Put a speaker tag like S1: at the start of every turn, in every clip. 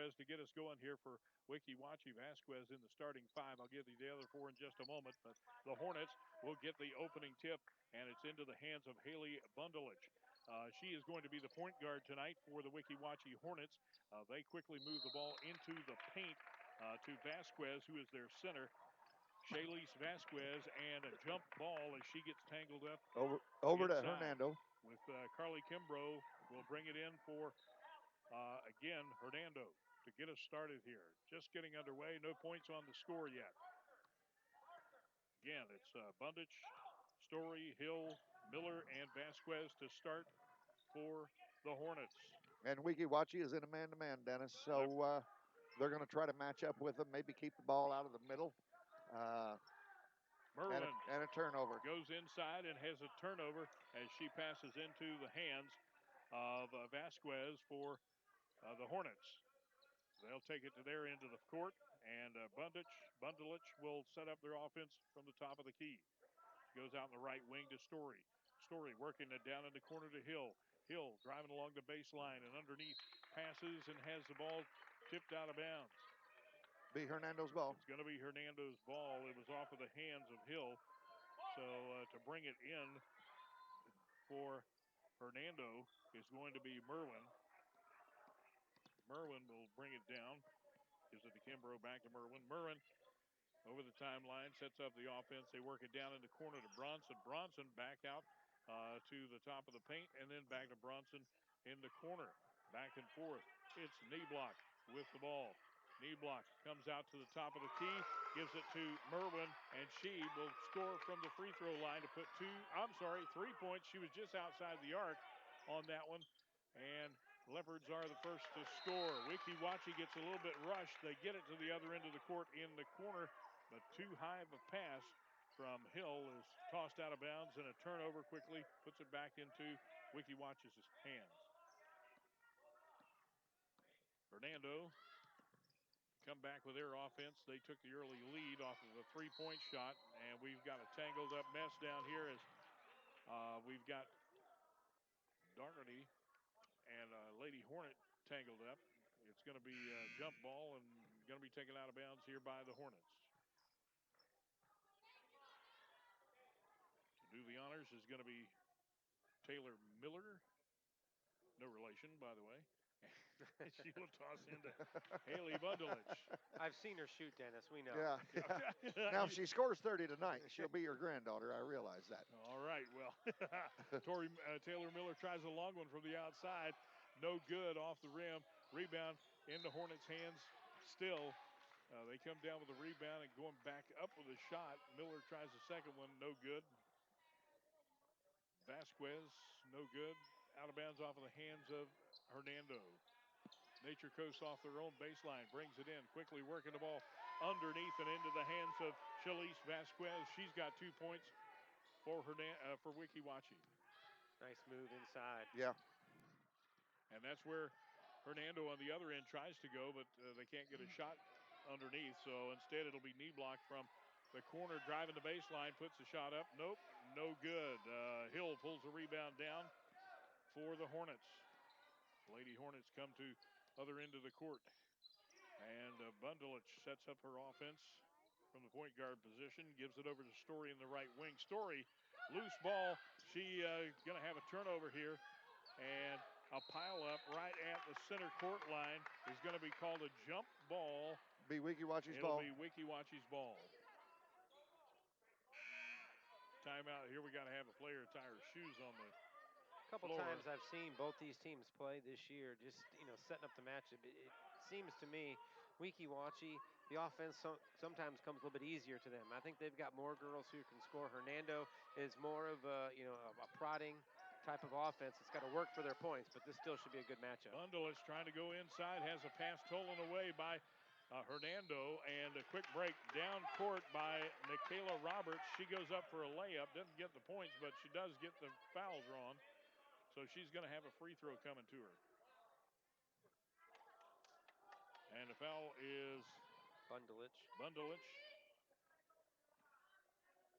S1: Vasquez to get us going here for Wiki Wachi. Vasquez in the starting five. I'll give you the other four in just a moment, but the Hornets will get the opening tip, and it's into the hands of Haley Bundelich. She is going to be the point guard tonight for the Wiki Wachi Hornets. They quickly move the ball into the paint to Vasquez, who is their center. Shaylise Vasquez, and a jump ball as she gets tangled up
S2: Over to
S1: inside.
S2: Hernando.
S1: With Carly Kimbrough will bring it in for, again, Hernando to get us started here. Just getting underway. No points on the score yet. Again, it's Bundich, Story, Hill, Miller, and Vasquez to start for the Hornets.
S2: And Wiki Wachi is in a man-to-man, Dennis. So they're going to try to match up with them, maybe keep the ball out of the middle.
S1: Merwin
S2: and a turnover.
S1: Goes inside and has a turnover as she passes into the hands of Vasquez for the Hornets. They'll take it to their end of the court, and Bundelich will set up their offense from the top of the key. Goes out in the right wing to Story. Story working it down in the corner to Hill. Hill driving along the baseline and underneath passes and has the ball tipped out of bounds.
S2: Be Hernando's ball.
S1: It's going to be Hernando's ball. It was off of the hands of Hill. So to bring it in for Hernando is going to be Merwin. Merwin will bring it down. Gives it to Kimbrough, back to Merwin. Merwin over the timeline, sets up the offense. They work it down in the corner to Bronson. Bronson back out to the top of the paint, and then back to Bronson in the corner. Back and forth. It's Nieblock with the ball. Nieblock comes out to the top of the key, gives it to Merwin, and she will score from the free throw line to put 3 points. She was just outside the arc on that one. And Leopards are the first to score. Wiki Wachi gets a little bit rushed. They get it to the other end of the court in the corner, but too high of a pass from Hill is tossed out of bounds, and a turnover quickly puts it back into Wiki Wachi's hands. Hernando come back with their offense. They took the early lead off of a three-point shot, and we've got a tangled up mess down here as we've got Doherty and Lady Hornet tangled up. It's going to be a jump ball and going to be taken out of bounds here by the Hornets. To do the honors is going to be Taylor Miller. No relation, by the way. She will toss into Haley Bundelich.
S3: I've seen her shoot, Dennis. We know.
S2: Yeah. Now, if she scores 30 tonight, she'll be your granddaughter. I realize that.
S1: All right. Well, Taylor Miller tries a long one from the outside. No good off the rim. Rebound into Hornets' hands still. They come down with a rebound and going back up with a shot. Miller tries the second one. No good. Vasquez, no good. Out of bounds off of the hands of Hernando. Nature Coast off their own baseline, brings it in, quickly working the ball underneath and into the hands of Shaylise Vasquez. She's got 2 points for Wiki Wachi.
S3: Nice move inside.
S2: Yeah.
S1: And that's where Hernando on the other end tries to go, but they can't get a shot underneath. So instead, it'll be knee block from the corner, driving the baseline, puts the shot up. Nope, no good. Hill pulls the rebound down for the Hornets. Lady Hornets come to other end of the court. And Bundelich sets up her offense from the point guard position, gives it over to Story in the right wing. Story, loose ball. She going to have a turnover here. And a pile up right at the center court line is going to be called a jump ball.
S2: Be Wiki Wachi's ball.
S1: It'll be Wiki Wachi's ball. Timeout here. We got to have a player tie her shoes on the
S3: couple
S1: floor.
S3: Times I've seen both these teams play this year, just setting up the matchup. It seems to me, Wiki Wachi, the offense sometimes comes a little bit easier to them. I think they've got more girls who can score. Hernando is more of a prodding type of offense. It's got to work for their points, but this still should be a good matchup.
S1: Bundelich trying to go inside, has a pass stolen away by Hernando, and a quick break down court by Michaela Roberts. She goes up for a layup, doesn't get the points, but she does get the foul drawn. So she's going to have a free throw coming to her. And the foul is
S3: Bundelich.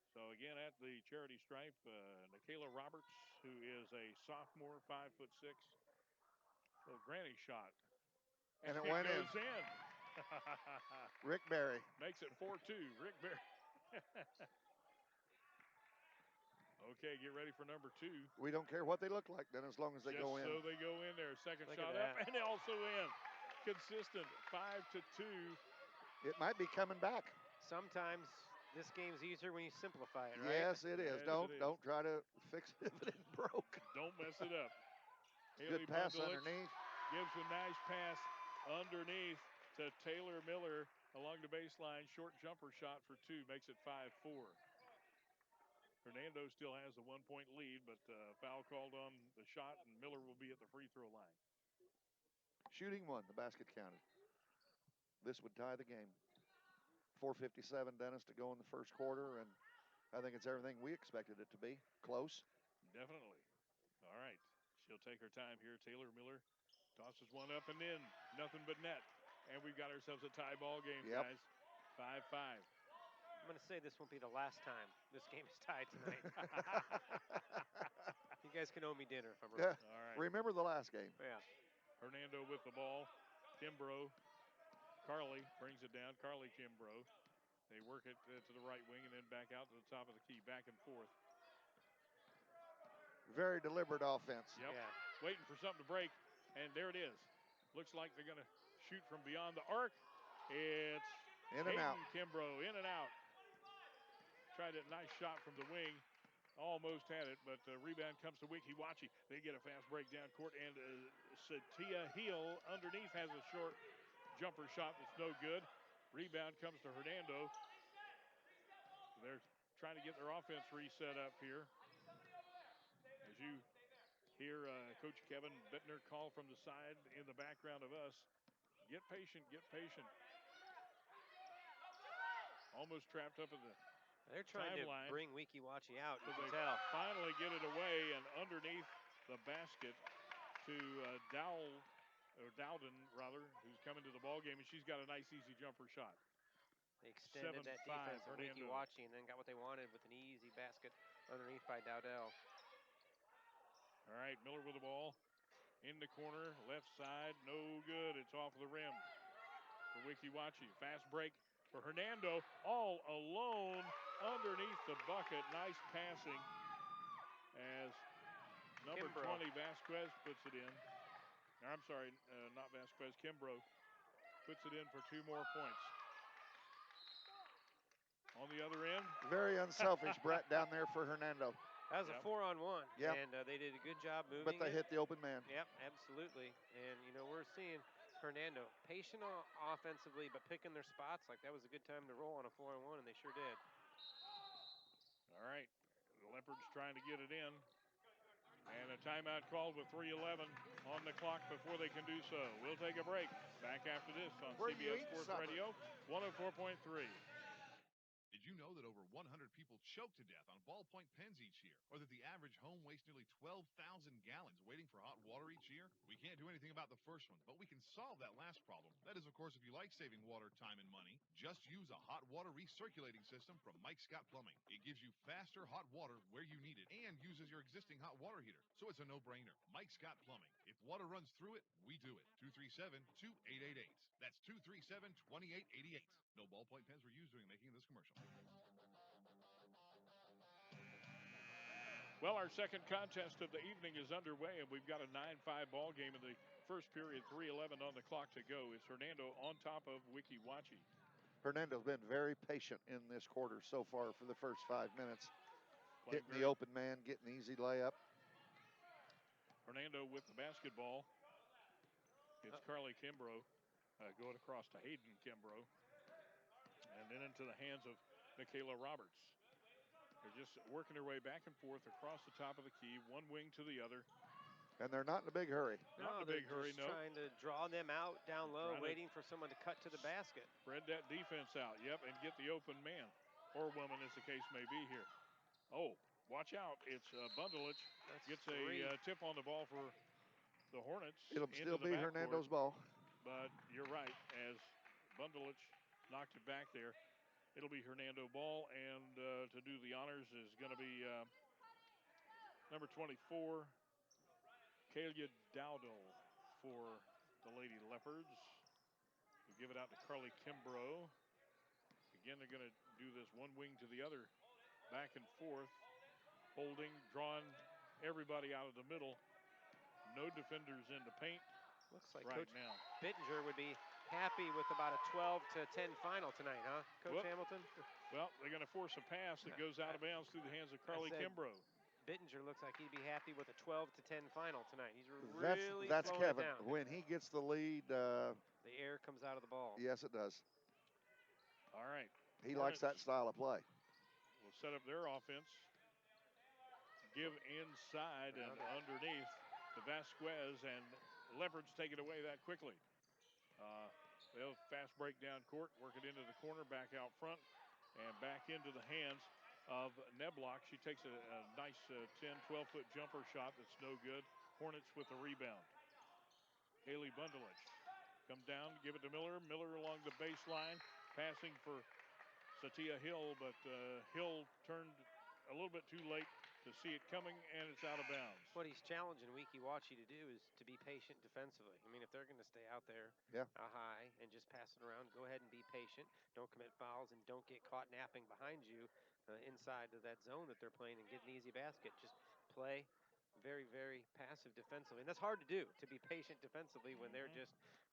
S1: So again, at the charity stripe, Michaela Roberts, who is a sophomore, 5'6". So granny shot
S2: And it
S1: it
S2: went in.
S1: goes in.
S2: Rick Berry.
S1: Makes it 4-2. Rick Berry. Okay, get ready for number 2.
S2: We don't care what they look like then as long as they
S1: Just
S2: go in.
S1: so they go in there. Second
S3: Look at
S1: shot up
S3: that.
S1: and also in. Consistent 5-2.
S2: It might be coming back.
S3: Sometimes this game's easier when you simplify it, right?
S2: Yes, it is.
S1: Yes,
S2: Don't
S1: it is.
S2: don't try to fix it if it ain't broke.
S1: Don't mess it up.
S2: Good pass underneath.
S1: Gives a nice pass underneath to Taylor Miller along the baseline. Short jumper shot for 2. Makes it 5-4. Hernando still has a 1-point lead, but foul called on the shot, and Miller will be at the free throw line.
S2: Shooting 1, the basket counted. This would tie the game. 4:57, Dennis, to go in the first quarter, and I think it's everything we expected it to be. Close.
S1: Definitely. All right. She'll take her time here. Taylor Miller tosses one up and in. Nothing but net. And we've got ourselves a tie ball game,
S2: Yep.
S1: guys. 5-5.
S3: I'm going to say this won't be the last time this game is tied tonight. You guys can owe me dinner if I'm wrong.
S2: Yeah.
S1: All right.
S2: Remember the last game.
S3: Yeah.
S1: Hernando with the ball. Kimbrough. Carly brings it down. Carly Kimbrough. They work it to the right wing and then back out to the top of the key. Back and forth.
S2: Very deliberate offense.
S1: Yep.
S3: Yeah.
S1: Waiting for something to break. And there it is. Looks like they're going to shoot from beyond the arc. It's
S2: In and
S1: Hayden
S2: out.
S1: Kimbrough in and out. Tried a nice shot from the wing. Almost had it, but the rebound comes to Wikiwachi. They get a fast break down court, and Satia Heel underneath has a short jumper shot that's no good. Rebound comes to Hernando. They're trying to get their offense reset up here. As you hear Coach Kevin Bittner call from the side in the background of us, get patient, get patient. Almost trapped up in the
S3: They're trying
S1: timeline.
S3: to bring Wikiwachi out, you
S1: So
S3: can
S1: they
S3: tell.
S1: finally get it away and underneath the basket to Dowden, rather, who's coming to the ball game, and she's got a nice easy jumper shot.
S3: They extended that
S1: 7-5
S3: defense of
S1: Hernando.
S3: Wikiwachi and then got what they wanted with an easy basket underneath by Dowdell.
S1: All right, Miller with the ball in the corner, left side, no good. It's off the rim for Wikiwachi. Fast break for Hernando, all alone underneath the bucket. Nice passing as number
S3: Kimbrough.
S1: 20, Vasquez, puts it in. I'm sorry, not Vasquez, Kimbrough puts it in for 2 more points. On the other end.
S2: Very unselfish, Brett, down there for Hernando.
S3: That was a 4-on-1,
S2: Yep.
S3: and they did a good job moving
S2: But they
S3: it.
S2: hit the open man.
S3: Yep, absolutely. And, we're seeing Hernando patient offensively, but picking their spots. Like, that was a good time to roll on a 4-on-1, and they sure did.
S1: All right, the Leopards trying to get it in. And a timeout called with 3:11 on the clock before they can do so. We'll take a break. Back after this on
S2: Where you
S1: CBS
S2: eat
S1: Sports
S2: supper?
S1: Radio, 104.3.
S4: Did you know that over 100 people choke to death on ballpoint pens each year? Or that the average home wastes nearly 12,000 gallons waiting for hot water each year? We can't do anything about the first one, but we can solve that last problem. That is, of course, if you like saving water, time, and money, just use a hot water recirculating system from Mike Scott Plumbing. It gives you faster hot water where you need it and uses your existing hot water heater. So it's a no-brainer. Mike Scott Plumbing. If water runs through it, we do it. 237-2888. That's 237-2888. No ballpoint pens were used during making of this commercial.
S1: Well, our second contest of the evening is underway, and we've got a 9-5 ball game in the first period, 3:11 on the clock to go. It's Hernando on top of Wikiwachi.
S2: Hernando's been very patient in this quarter so far for the first 5 minutes.
S1: Playing
S2: Hitting the open man, getting easy layup.
S1: Hernando with the basketball. It's Carly Kimbrough going across to Hayden Kimbrough. And then into the hands of Michaela Roberts. They're just working their way back and forth across the top of the key, one wing to the other.
S2: And they're not in a big hurry.
S1: Not in a big hurry,
S3: just
S1: no.
S3: trying to draw them out down low,
S1: Trying to
S3: waiting for someone to cut to the basket.
S1: Spread that defense out, yep, and get the open man. Or woman, as the case may be here. Oh, watch out. It's Bundelich. Gets a tip on the ball for the Hornets.
S2: It'll still be Hernando's ball.
S1: But you're right, as Bundelich knocked it back there. It'll be Hernando ball, and to do the honors is going to be number 24, Kalia Dowdle for the Lady Leopards. They give it out to Carly Kimbrough. Again, they're going to do this one wing to the other, back and forth, holding, drawing everybody out of the middle. No defenders in the paint.
S3: Looks like
S1: right
S3: Coach
S1: now.
S3: Bittinger would be happy with about a 12-10 final tonight, huh, Coach Hamilton?
S1: Well, they're going to force a pass that goes out of bounds through the hands of Carly Kimbrough.
S3: Bittinger looks like he'd be happy with a 12-10 final tonight. He's really
S2: that's
S3: slowing
S2: Kevin.
S3: it down.
S2: When he gets the lead,
S3: the air comes out of the ball.
S2: Yes, it does.
S1: All right.
S2: He likes that style of play.
S1: Will set up their offense. Give inside and underneath to Vasquez, and Leopards take it away that quickly. They'll fast break down court, work it into the corner, back out front, and back into the hands of Neblock. She takes a nice 10, 12-foot jumper shot that's no good. Hornets with the rebound. Haley Bundelich come down, give it to Miller. Miller along the baseline, passing for Satia Hill, but Hill turned a little bit too late to see it coming, and it's out of bounds.
S3: What he's challenging Weeki-Wachi to do is to be patient defensively. I mean, if they're going to stay out there high and just pass it around, go ahead and be patient. Don't commit fouls and don't get caught napping behind you inside of that zone that they're playing and get an easy basket. Just play very, very passive defensively. And that's hard to do, to be patient defensively when they're just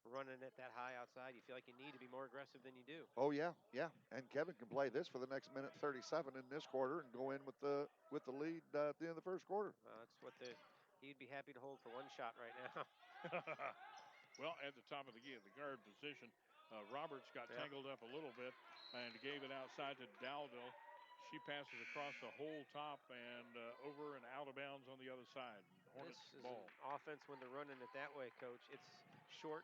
S3: running it that high outside. You feel like you need to be more aggressive than you do.
S2: Oh, yeah. And Kevin can play this for the next minute 37 in this quarter and go in with the lead at the end of the first quarter.
S3: That's what he'd be happy to hold for one shot right now.
S1: Well, at the top of the guard position, Roberts got tangled up a little bit and gave it outside to Dowdell. She passes across the whole top and over and out of bounds on the other side. Hornets
S3: this is
S1: ball.
S3: An offense when they're running it that way, Coach. It's short,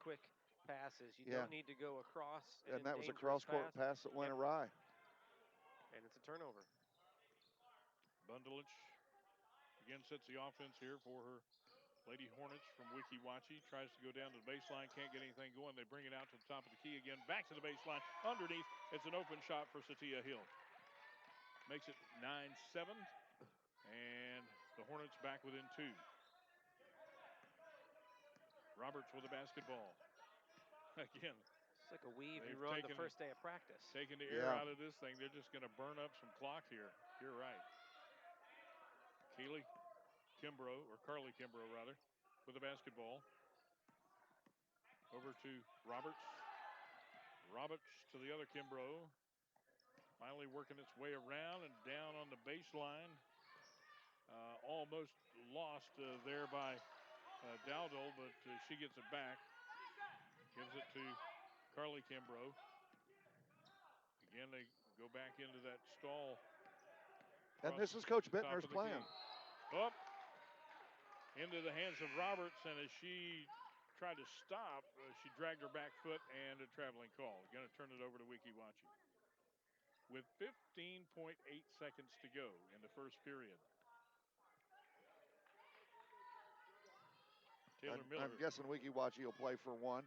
S3: quick passes. You don't need to go across.
S2: And that was a cross-court pass that went awry.
S3: And it's a turnover.
S1: Bundelich again sets the offense here for her Lady Hornets from Weeki-Wachi. Tries to go down to the baseline, can't get anything going. They bring it out to the top of the key again. Back to the baseline, underneath. It's an open shot for Satia Hill. Makes it 9-7. And the Hornets back within 2. Roberts with the basketball. Again.
S3: It's like a weave you run the first day of practice.
S1: Taking the air out of this thing. They're just going to burn up some clock here. You're right. Carly Kimbrough, rather, with the basketball. Over to Roberts. Roberts to the other Kimbrough. Finally working its way around and down on the baseline. Almost lost there by Dowdell, but she gets it back. Gives it to Carly Kimbrough. Again, they go back into that stall.
S2: And this is Coach Bittner's plan.
S1: Up into the hands of Roberts, and as she tried to stop, she dragged her back foot and a traveling call. Going to turn it over to Weeki-Wachi. With 15.8 seconds to go in the first period. Taylor Miller.
S2: I'm guessing Weeki-Wachi will play for 1.
S1: 14.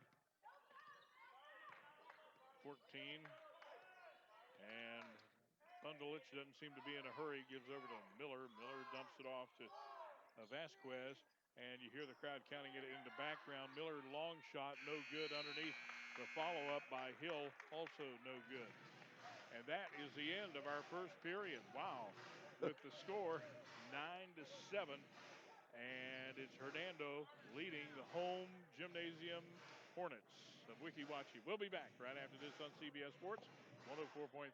S1: And Bundelich doesn't seem to be in a hurry. Gives over to Miller. Miller dumps it off to Vasquez. And you hear the crowd counting it in the background. Miller, long shot, no good underneath. The follow-up by Hill, also no good. And that is the end of our first period. Wow. With the score 9-7. And it's Hernando leading the home gymnasium Hornets of Weeki-Wachi. We'll be back right after this on CBS Sports 104.3.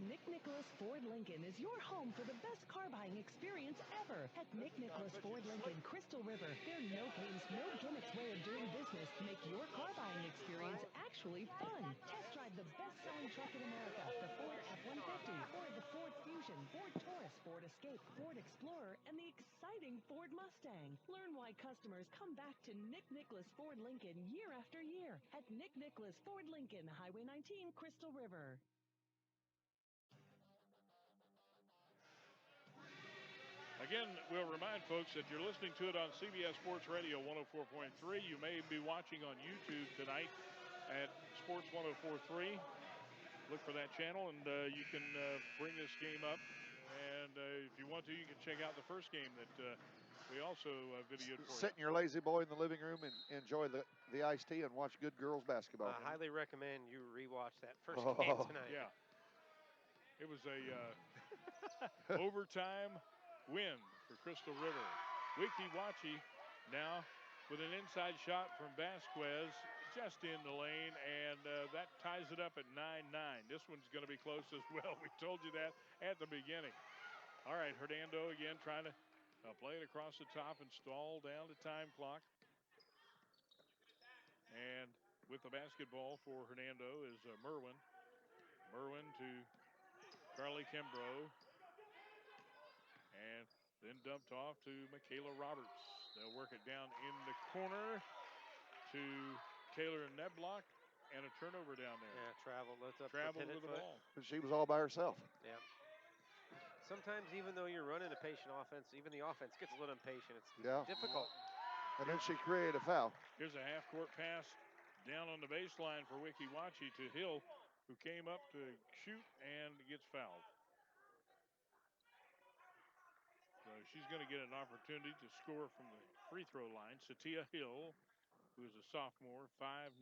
S5: Nick Nicholas Ford Lincoln is your home for the best car buying experience ever. At Nick Nicholas Ford Lincoln, Crystal River, their no games, no gimmicks way of doing business make your car buying experience actually fun. Test drive the best-selling truck in America, the Ford F-150, or the Ford Fusion, Ford Taurus, Ford Escape, Ford Explorer, and the exciting Ford Mustang. Learn why customers come back to Nick Nicholas Ford Lincoln year after year at Nick Nicholas Ford Lincoln, Highway 19, Crystal River.
S1: Again, we'll remind folks that you're listening to it on CBS Sports Radio 104.3. You may be watching on YouTube tonight at Sports 104.3. Look for that channel, and you can bring this game up. And if you want to, you can check out the first game that We also videoed for
S2: Sit
S1: you.
S2: in your lazy boy in the living room and enjoy the iced tea and watch good girls basketball.
S3: I highly recommend you rewatch that first game
S2: Oh.
S3: tonight.
S1: Yeah. It was a overtime win for Crystal River. Wiki Wachi now with an inside shot from Vasquez just in the lane, and that ties it up at 9-9. This one's going to be close as well. We told you that at the beginning. All right, Hernando again trying to play it across the top and stall down the time clock. And with the basketball for Hernando is Merwin. Merwin to Carly Kimbrough. And then dumped off to Michaela Roberts. They'll work it down in the corner to Taylor Neblock, and a turnover down there.
S3: Yeah, traveled with the
S1: Traveled
S3: pivot
S1: with the
S3: foot.
S1: ball.
S2: She was all by herself.
S3: Yeah. Sometimes even though you're running a patient offense, even the offense gets a little impatient. It's difficult.
S2: And then she created a foul.
S1: Here's a half-court pass down on the baseline for Wiki Wachi to Hill, who came up to shoot and gets fouled. So she's going to get an opportunity to score from the free throw line. Satia Hill, who is a sophomore, 5'9",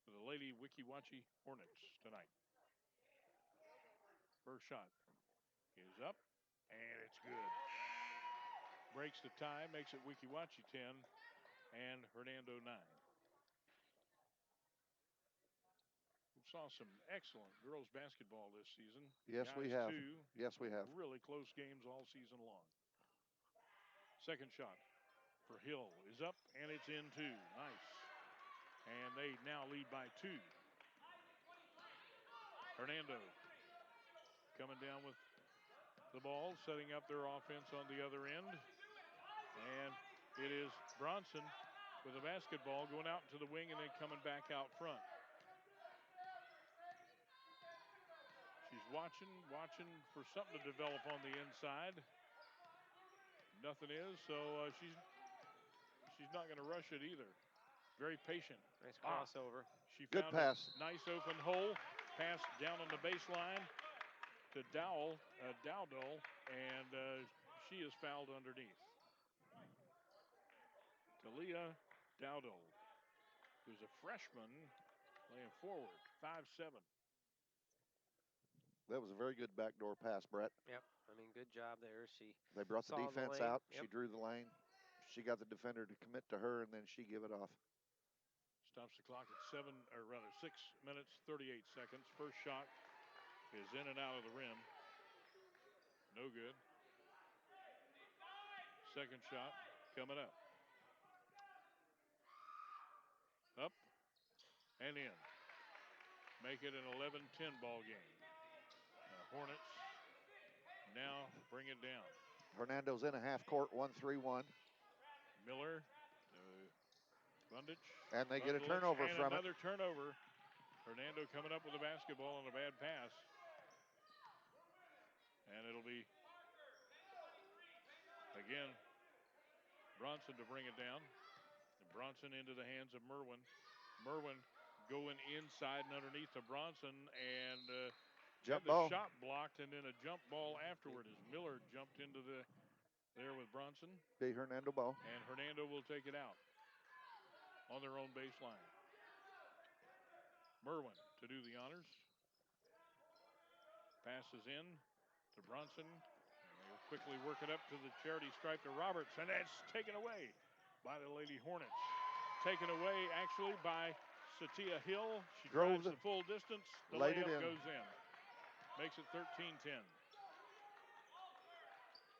S1: for the Lady Wiki Wachi Hornets tonight. First shot is up, and it's good. Breaks the tie, makes it Wiki Wachi 10 and Hernando 9. We saw some excellent girls basketball this season.
S2: Yes,
S1: Guys
S2: we have.
S1: too.
S2: Yes, we have.
S1: Really close games all season long. Second shot for Hill is up, and it's in two. Nice. And they now lead by 2. Hernando coming down with the ball, setting up their offense on the other end. And it is Bronson with the basketball going out into the wing and then coming back out front. She's watching for something to develop on the inside. Nothing is, so she's not going to rush it either. Very patient.
S3: Nice crossover.
S1: She
S2: Good
S1: found
S2: pass.
S1: a nice open hole. Pass down on the baseline to Dowdle, and she is fouled underneath. Talia Dowdle, who's a freshman, playing forward, 5'7".
S2: That was a very good backdoor pass, Brett.
S3: Yep. I mean, good job there.
S2: They brought the
S3: saw
S2: defense
S3: lane.
S2: out.
S3: Yep.
S2: She drew the lane. She got the defender to commit to her, and then she give it off.
S1: Stops the clock at 6 minutes, 38 seconds. First shot is in and out of the rim. No good. Second shot coming up. Up and in. Make it an 11-10 ball game. Hornets now bring it down.
S2: Hernando's in a half court, 1-3-1.
S1: Miller, Bundich.
S2: And they get a turnover
S1: and
S2: from
S1: another turnover. Hernando coming up with a basketball and a bad pass. And it'll be, again, Bronson to bring it down. And Bronson into the hands of Merwin. Merwin going inside and underneath to Bronson, and
S2: Jump
S1: had the
S2: ball.
S1: shot blocked, and then a jump ball afterward as Miller jumped into there with Bronson.
S2: Big Hernando ball.
S1: And Hernando will take it out on their own baseline. Merwin to do the honors. Passes in to Bronson. And they'll quickly work it up to the charity stripe to Roberts, and that's taken away by the Lady Hornets. Taken away, actually, by Satia Hill. She drives the full distance. The layup goes in. Makes it 13-10.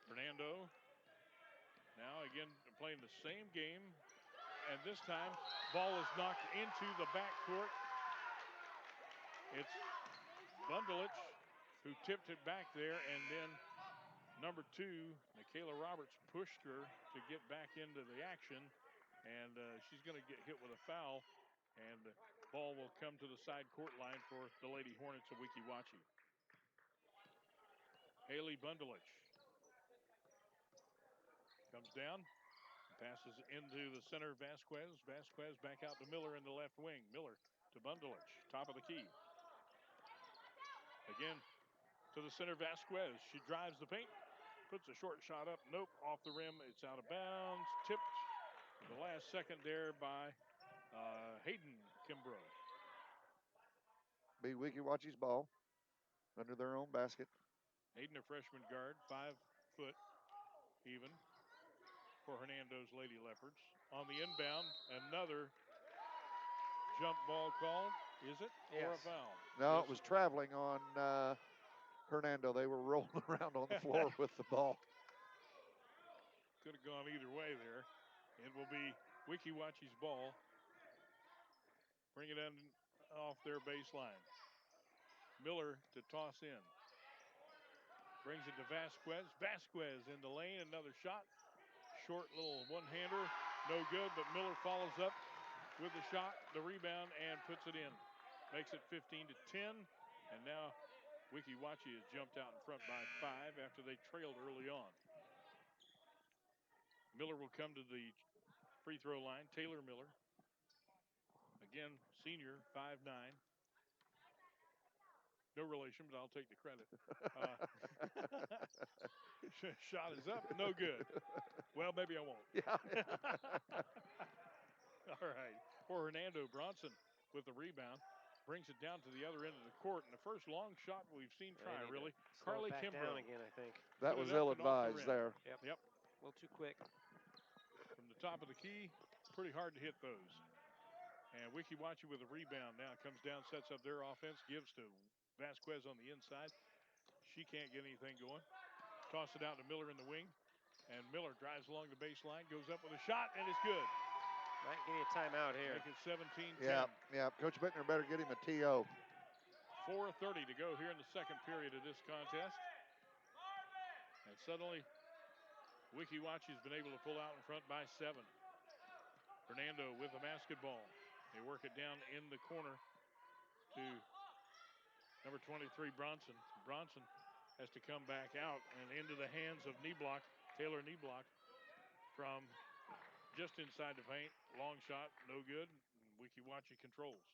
S1: Hernando now again playing the same game, and this time ball is knocked into the backcourt. It's Bundelich who tipped it back there, and then number 2, Michaela Roberts, pushed her to get back into the action, and she's going to get hit with a foul, and the ball will come to the side court line for the Lady Hornets of Wiki Wachi. Haley Bundelich comes down, passes into the center, Vasquez. Vasquez back out to Miller in the left wing. Miller to Bundelich, top of the key. Again to the center, Vasquez. She drives the paint, Puts a short shot up. Nope, off the rim. It's out of bounds. Tipped the last second there by Hayden Kimbrough.
S2: Be Wiki Wachi's ball under their own basket.
S1: Hayden, a freshman guard, 5 foot even for Hernando's Lady Leopards. On the inbound, another jump ball called. Is it?
S3: Yes.
S1: Or a foul?
S2: No,
S1: Yes.
S2: it was traveling on Hernando. They were rolling around on the floor with the ball.
S1: Could have gone either way there. It will be Wiki Wachi's ball. Bring it in off their baseline. Miller to toss in. Brings it to Vasquez. Vasquez in the lane. Another shot. Short little one-hander. No good, but Miller follows up with the shot, the rebound, and puts it in. Makes it 15-10. And now Wiki Wachi has jumped out in front by 5 after they trailed early on. Miller will come to the free throw line. Taylor Miller. Again, senior, 5'9". No relation, but I'll take the credit. Shot is up, no good. Well, maybe I won't.
S2: Yeah.
S1: All right. For Hernando, Bronson with the rebound. Brings it down to the other end of the court. And the first long shot we've seen try, really.
S3: Slow
S1: Carly
S3: it back
S1: Kimbrough.
S3: down again, I think.
S2: That was ill-advised there.
S3: Yep.
S1: Yep.
S3: A little too quick.
S1: From the top of the key, pretty hard to hit those. And Wiki Wachi with a rebound now comes down, sets up their offense, gives to Vasquez on the inside. She can't get anything going. Toss it out to Miller in the wing. And Miller drives along the baseline, goes up with a shot, and it's good.
S3: Might give you a timeout here.
S1: Make it 17-10.
S2: Yeah. Coach Bittner better get him a TO.
S1: 4:30 to go here in the second period of this contest. And suddenly, Wiki Wachi's been able to pull out in front by 7. Hernando with the basketball. They work it down in the corner to number 23, Bronson. Bronson has to come back out and into the hands of Taylor Nieblock from just inside the paint. Long shot, no good. Wiki Wachi controls.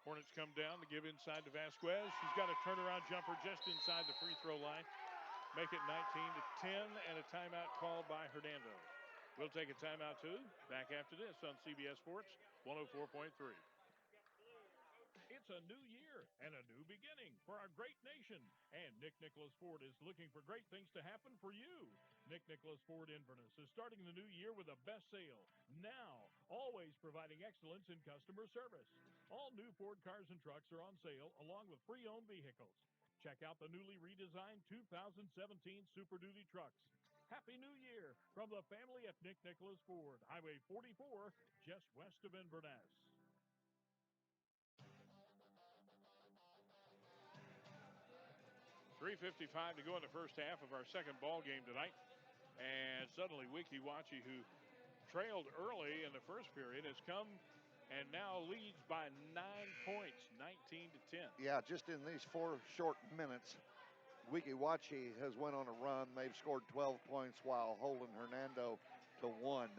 S1: Hornets come down to give inside to Vasquez. She's got a turnaround jumper just inside the free throw line. Make it 19-10 and a timeout called by Hernando. We'll take a timeout too. Back after this on CBS Sports 104.3.
S6: It's a new year and a new beginning for our great nation. And Nick Nicholas Ford is looking for great things to happen for you. Nick Nicholas Ford Inverness is starting the new year with a best sale. Now, always providing excellence in customer service. All new Ford cars and trucks are on sale along with pre-owned vehicles. Check out the newly redesigned 2017 Super Duty trucks. Happy New Year from the family at Nick Nicholas Ford, Highway 44, just west of Inverness.
S1: 3:55 to go in the first half of our second ball game tonight. And suddenly Wiki Wachi, who trailed early in the first period, has come and now leads by 9 points, 19-10.
S2: Yeah, just in these 4 short minutes, Wiki Wachi has went on a run. They've scored 12 points while holding Hernando to 1.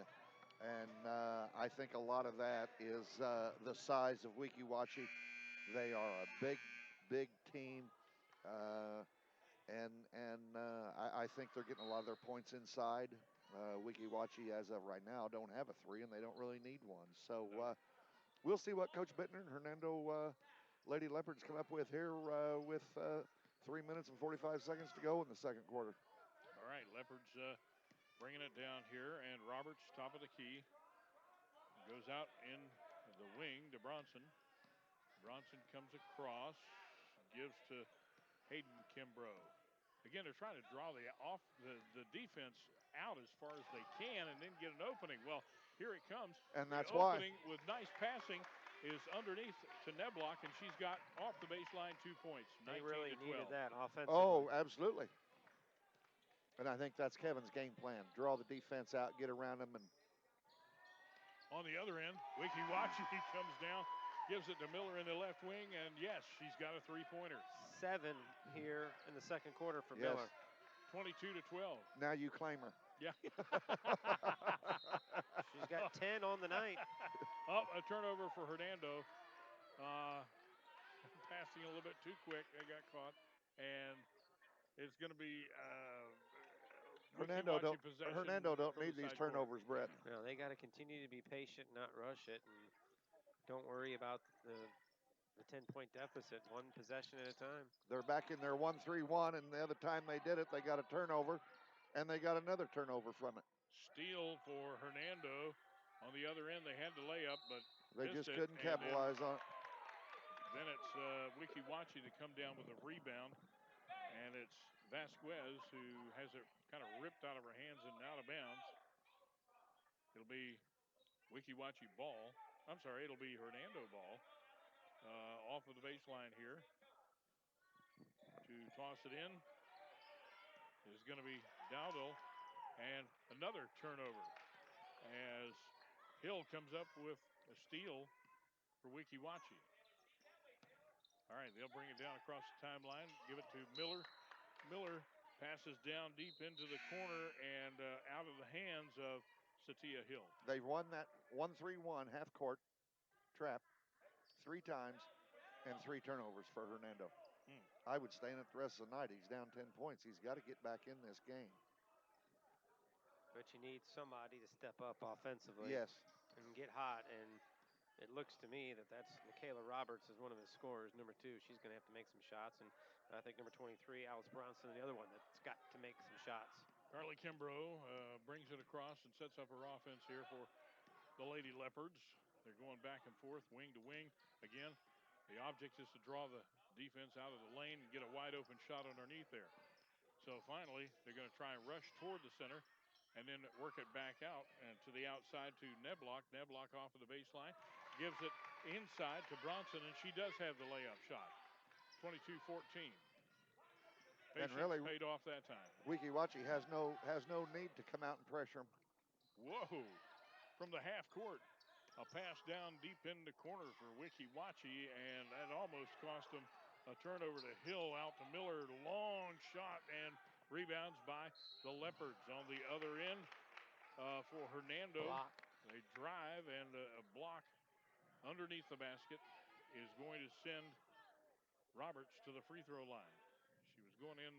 S2: And I think a lot of that is the size of Wiki Wachi. They are a big team. I think they're getting a lot of their points inside. Wiki Wachi, as of right now, don't have a 3, and they don't really need one. So we'll see what Coach Bittner and Hernando Lady Leopards come up with here with 3 minutes and 45 seconds to go in the second quarter.
S1: All right, Leopards bringing it down here, and Roberts, top of the key, goes out in the wing to Bronson. Bronson comes across, gives to Hayden Kimbrough. Again, they're trying to draw the defense out as far as they can and then get an opening. Well, here it comes.
S2: And that's
S1: the
S2: why.
S1: Opening with nice passing is underneath to Neblock, and she's got off the baseline 2 points, 19-12.
S3: They really needed that offensively.
S2: Oh, absolutely. And I think that's Kevin's game plan. Draw the defense out, get around them. And
S1: on the other end, Wiki Wachi comes down, gives it to Miller in the left wing, and yes, she's got a 3-pointer.
S3: 7 here in the second quarter for Miller.
S1: 22-12.
S2: Now you claim her.
S1: Yeah.
S3: She's got 10 on the night.
S1: Oh, a turnover for Hernando. Passing a little bit too quick. They got caught. And It's going to be Wiki-Wachi possession
S2: Hernando don't
S1: from the
S2: need these
S1: side court.
S2: turnovers, Brett.
S3: No, they got to continue to be patient, not rush it, and don't worry about the 10-point deficit, one possession at a time.
S2: They're back in their 1-3-1, and the other time they did it, they got a turnover, and they got another turnover from it.
S1: Steal for Hernando. On the other end, they had the layup, but
S2: They
S1: missed
S2: just
S1: it.
S2: couldn't
S1: And
S2: capitalize on it.
S1: then it's Wiki-Wachi to come down with a rebound. And it's Vasquez who has it kind of ripped out of her hands and out of bounds. It'll be Wiki-Wachi ball. I'm sorry, it'll be Hernando ball off of the baseline here. To toss it in is going to be Dowdle. And another turnover as Hill comes up with a steal for Wiki-Wachi. All right, they'll bring it down across the timeline, give it to Miller. Miller passes down deep into the corner and out of the hands of Satia Hill.
S2: They've won that 1-3-1 half court trap 3 times and 3 turnovers for Hernando. I would stay in it the rest of the night. He's down 10 points. He's got to get back in this game.
S3: But you need somebody to step up offensively.
S2: Yes.
S3: And get hot. And it looks to me that's Michaela Roberts is one of his scorers. Number 2, she's going to have to make some shots. And I think number 23, Alice Bronson, the other one that's got to make some shots.
S1: Carly Kimbrough brings it across and sets up her offense here for the Lady Leopards. They're going back and forth, wing to wing. Again, the object is to draw the defense out of the lane and get a wide open shot underneath there. So finally, they're going to try and rush toward the center and then work it back out and to the outside to Neblock. Neblock off of the baseline, gives it inside to Bronson, and she does have the layup shot. 22-14. Patience
S2: And really,
S1: paid off that time.
S2: Wiki-Wachi has no need to come out and pressure him.
S1: Whoa, from the half court. A pass down deep in the corner for Wiki-Wachi, and that almost cost them a turnover to Hill, out to Miller. Long shot and rebounds by the Leopards. On the other end for Hernando.
S3: Block.
S1: They drive, and a block underneath the basket is going to send Roberts to the free throw line. She was going in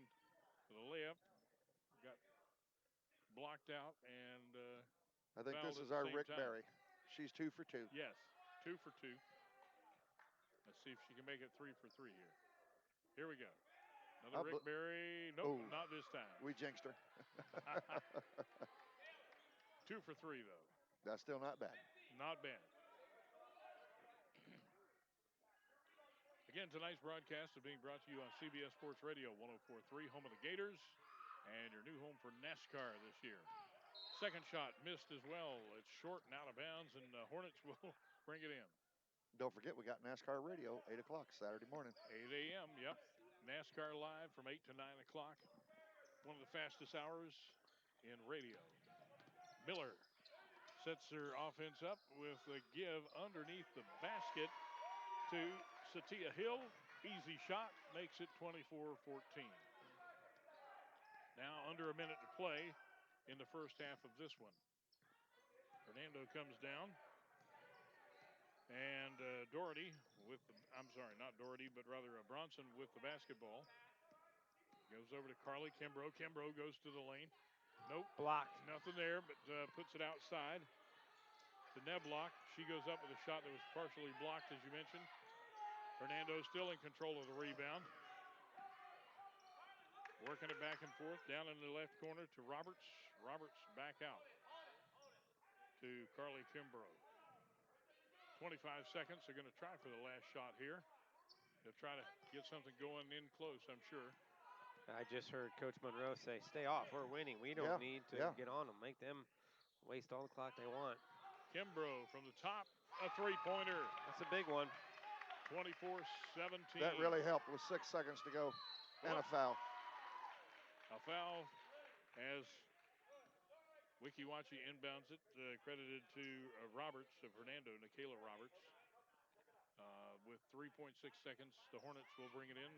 S1: for the layup, got blocked out, and
S2: I think
S1: fouled
S2: this
S1: at
S2: is
S1: the
S2: our
S1: same
S2: Rick
S1: time.
S2: Barry. She's 2 for 2.
S1: Yes, 2 for 2. Let's see if she can make it 3 for 3 here. Here we go. Another Rick Barry. Nope, not this time.
S2: We jinxed her.
S1: 2 for 3, though.
S2: That's still not bad.
S1: Not bad. Again, tonight's broadcast is being brought to you on CBS Sports Radio 104.3, home of the Gators, and your new home for NASCAR this year. Second shot missed as well. It's short and out of bounds, and the Hornets will bring it in.
S2: Don't forget, we got NASCAR radio, 8 o'clock Saturday morning.
S1: 8 a.m., yep. NASCAR live from 8 to 9 o'clock. One of the fastest hours in radio. Miller sets her offense up with a give underneath the basket to Satia Hill. Easy shot, makes it 24-14. Now under a minute to play in the first half of this one. Hernando comes down. And Doherty with the, I'm sorry, not Doherty, but rather Bronson with the basketball. Goes over to Carly Kimbrough. Kimbrough goes to the lane. Nope.
S3: Blocked.
S1: Nothing there, but puts it outside to Neblock. She goes up with a shot that was partially blocked, as you mentioned. Hernando still in control of the rebound. Working it back and forth down in the left corner to Roberts. Roberts back out to Carly Kimbrough. 25 seconds. They're going to try for the last shot here. They'll try to get something going in close, I'm sure.
S3: I just heard Coach Monroe say, stay off. We're winning. We don't need to get on them. Make them waste all the clock they want.
S1: Kimbrough from the top, a three-pointer.
S3: That's a big one.
S1: 24-17.
S2: That really helped with 6 seconds to go and a foul.
S1: A foul as Wiki-Wachi inbounds it, credited to Roberts of Hernando, Nikayla Roberts. With 3.6 seconds, the Hornets will bring it in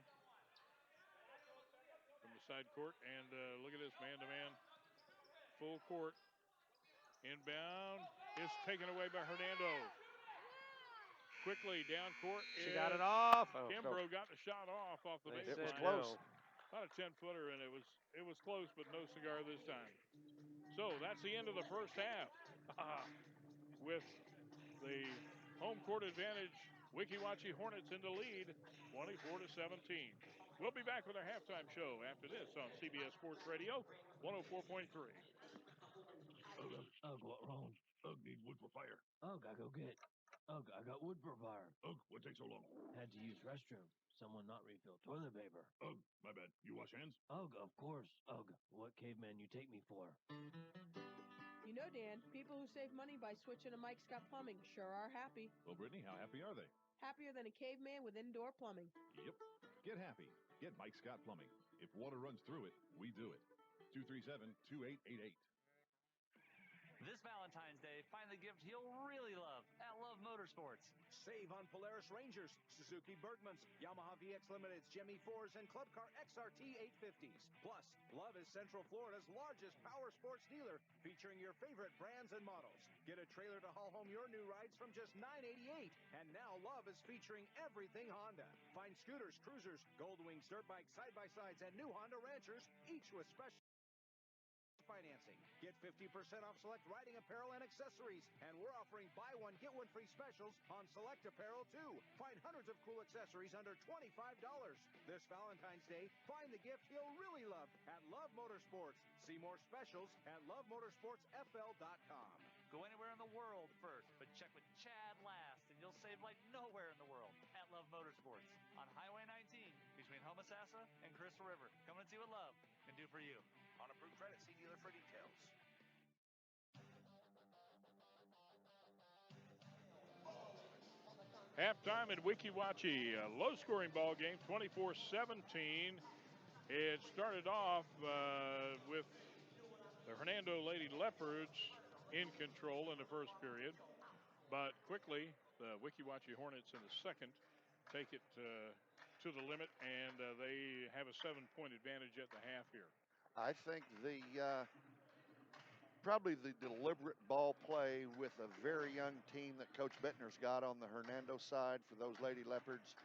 S1: from the side court. And look at this, man-to-man, full court. Inbound is taken away by Hernando. Quickly down court.
S3: She got it off.
S1: Kimbrough got the shot off the baseline.
S2: It was close.
S1: About a 10-footer, and it was close, but no cigar this time. So that's the end of the first half. With the home court advantage, Weeki Wachee Hornets in the lead, 24-17. We'll be back with our halftime show after this on CBS Sports Radio, 104.3.
S6: Ugh, what wrong? Ugh, need wood for fire. Ugh, I go get. Ugh, I got wood for fire. Ugh, what takes so long? Had to use restroom. Someone not refill toilet paper. Ugh, my bad. You wash hands? Ugh, of course. Ugh, what caveman you take me for?
S7: You know, Dan, people who save money by switching to Mike Scott Plumbing sure are happy.
S4: Well, Brittany, how happy are they?
S7: Happier than a caveman with indoor plumbing.
S4: Yep. Get happy. Get Mike Scott Plumbing. If water runs through it, we do it. 237-2888.
S8: This Valentine's Day, find the gift you'll really love at Love Motorsports.
S9: Save on Polaris Rangers, Suzuki Bergmans, Yamaha VX Limiteds, Gemmy 4s, and Club Car XRT 850s. Plus, Love is Central Florida's largest power sports dealer, featuring your favorite brands and models. Get a trailer to haul home your new rides from just $988. And now Love is featuring everything Honda. Find scooters, cruisers, Goldwings, dirt bikes, side-by-sides, and new Honda Ranchers, each with special financing. Get 50% off select riding apparel and accessories. And we're offering buy one, get one free specials on select apparel too. Find hundreds of cool accessories under $25. This Valentine's Day, find the gift you'll really love at Love Motorsports. See more specials at lovemotorsportsfl.com.
S8: Go anywhere in the world first, but check with Chad last, and you'll save like nowhere in the world at Love Motorsports on Highway 19 between Homosassa and Crystal River. Come and see what Love can do for you.
S9: On approved credit, see dealer for details.
S1: Halftime at Weeki Wachee, a low-scoring ball game, 24-17. It started off with the Hernando Lady Leopards in control in the first period, but quickly the Weeki Wachee Hornets in the second take it to the limit, and they have a 7-point advantage at the half here.
S2: I think probably the deliberate ball play with a very young team that Coach Bittner's got on the Hernando side for those Lady Leopards,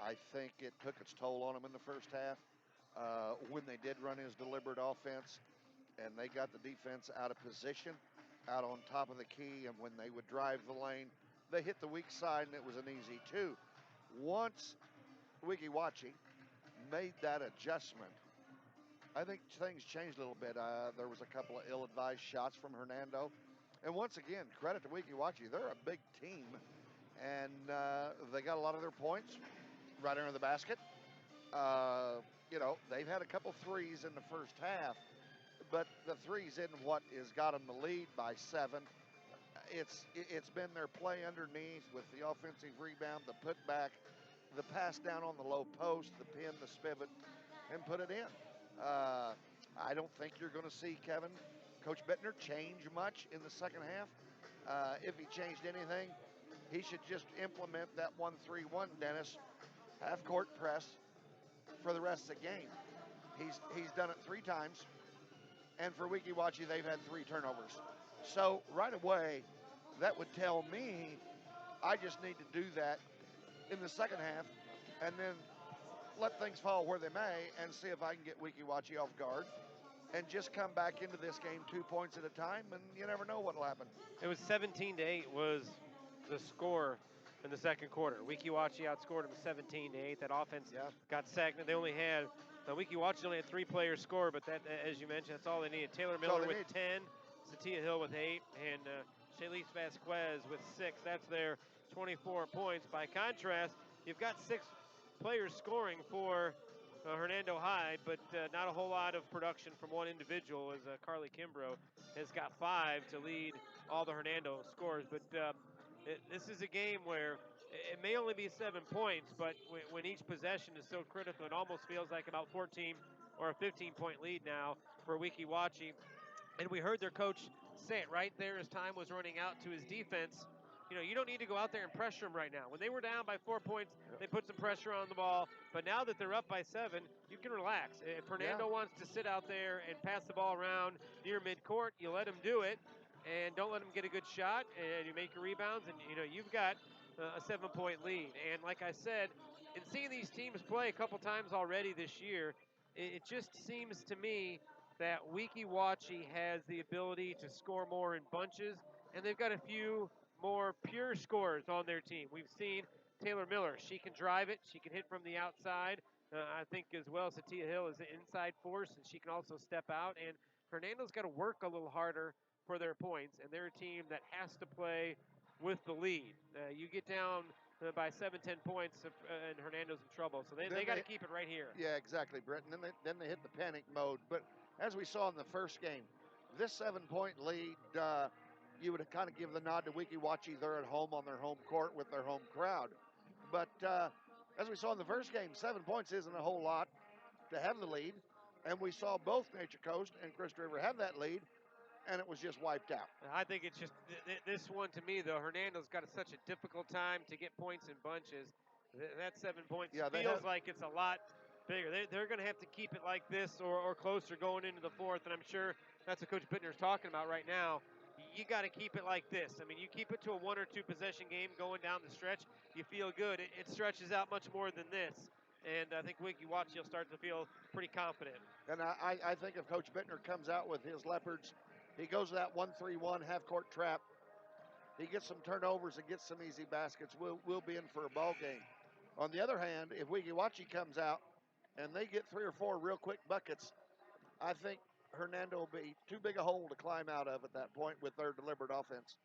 S2: I think it took its toll on them in the first half when they did run his deliberate offense and they got the defense out of position, out on top of the key, and when they would drive the lane, they hit the weak side and it was an easy two. Once Weeki Wachee made that adjustment, I think things changed a little bit. There was a couple of ill-advised shots from Hernando. And once again, credit to Weeki Wachee. They're a big team, and they got a lot of their points right under the basket. They've had a couple threes in the first half, but the threes isn't what has got them the lead by 7. It's been their play underneath with the offensive rebound, the putback, the pass down on the low post, the pin, the spivot, and put it in. I don't think you're going to see Coach Bittner, change much in the second half. If he changed anything, he should just implement that 1-3-1, Dennis, half-court press for the rest of the game. He's done it 3 times, and for Weeki Wachee, they've had 3 turnovers. So right away, that would tell me I just need to do that in the second half, and then let things fall where they may and see if I can get Weeki Wachee off guard and just come back into this game 2 points at a time, and you never know what'll happen.
S3: It was 17-8 was the score in the second quarter. Weeki Wachee outscored them 17-8. That offense got stagnant. They only had Weeki Wachee only had 3 players score, but that, as you mentioned, that's all they needed. Taylor Miller with 10, Satia Hill with 8, and Shalise Vasquez with 6. That's their 24 points. By contrast, you've got 6 players scoring for Hernando High, but not a whole lot of production from one individual, as Carly Kimbrough has got 5 to lead all the Hernando scores. But this is a game where it may only be 7 points, but when each possession is so critical, it almost feels like about 14 or a 15-point lead now for Weeki Wachee. And we heard their coach say it right there as time was running out to his defense. You don't need to go out there and pressure them right now. When they were down by 4 points, they put some pressure on the ball. But now that they're up by 7, you can relax. If Fernando wants to sit out there and pass the ball around near midcourt, you let him do it. And don't let him get a good shot, and you make your rebounds, and you've got a 7-point lead. And like I said, in seeing these teams play a couple times already this year, it just seems to me that Weeki Wachi has the ability to score more in bunches, and they've got a few more pure scorers on their team. We've seen Taylor Miller. She can drive it. She can hit from the outside. I think as well, Satia Hill is an inside force, and she can also step out. And Hernando's got to work a little harder for their points, and they're a team that has to play with the lead. You get down by 7, 10 points, and Hernando's in trouble. So they got to keep it right here.
S2: Yeah, exactly, Brett. And then they hit the panic mode. But as we saw in the first game, this 7-point lead, you would kind of give the nod to Weeki Wachi. They're at home on their home court with their home crowd. But as we saw in the first game, 7 points isn't a whole lot to have the lead. And we saw both Nature Coast and Crystal River have that lead, and it was just wiped out.
S3: I think it's just this one to me, though. Hernando's got such a difficult time to get points in bunches. That 7 points feels like it's a lot bigger. They're going to have to keep it like this or closer going into the fourth, and I'm sure that's what Coach Bittner's talking about right now. You got to keep it like this. I mean, you keep it to a 1 or 2 possession game going down the stretch, you feel good. It stretches out much more than this. And I think Weeki Wachi will start to feel pretty confident.
S2: And I think if Coach Bittner comes out with his Leopards, he goes to that 1-3-1 half-court trap. He gets some turnovers and gets some easy baskets. We'll be in for a ball game. On the other hand, if Weeki Wachi comes out and they get 3 or 4 real quick buckets, I think Hernando will be too big a hole to climb out of at that point with their deliberate offense.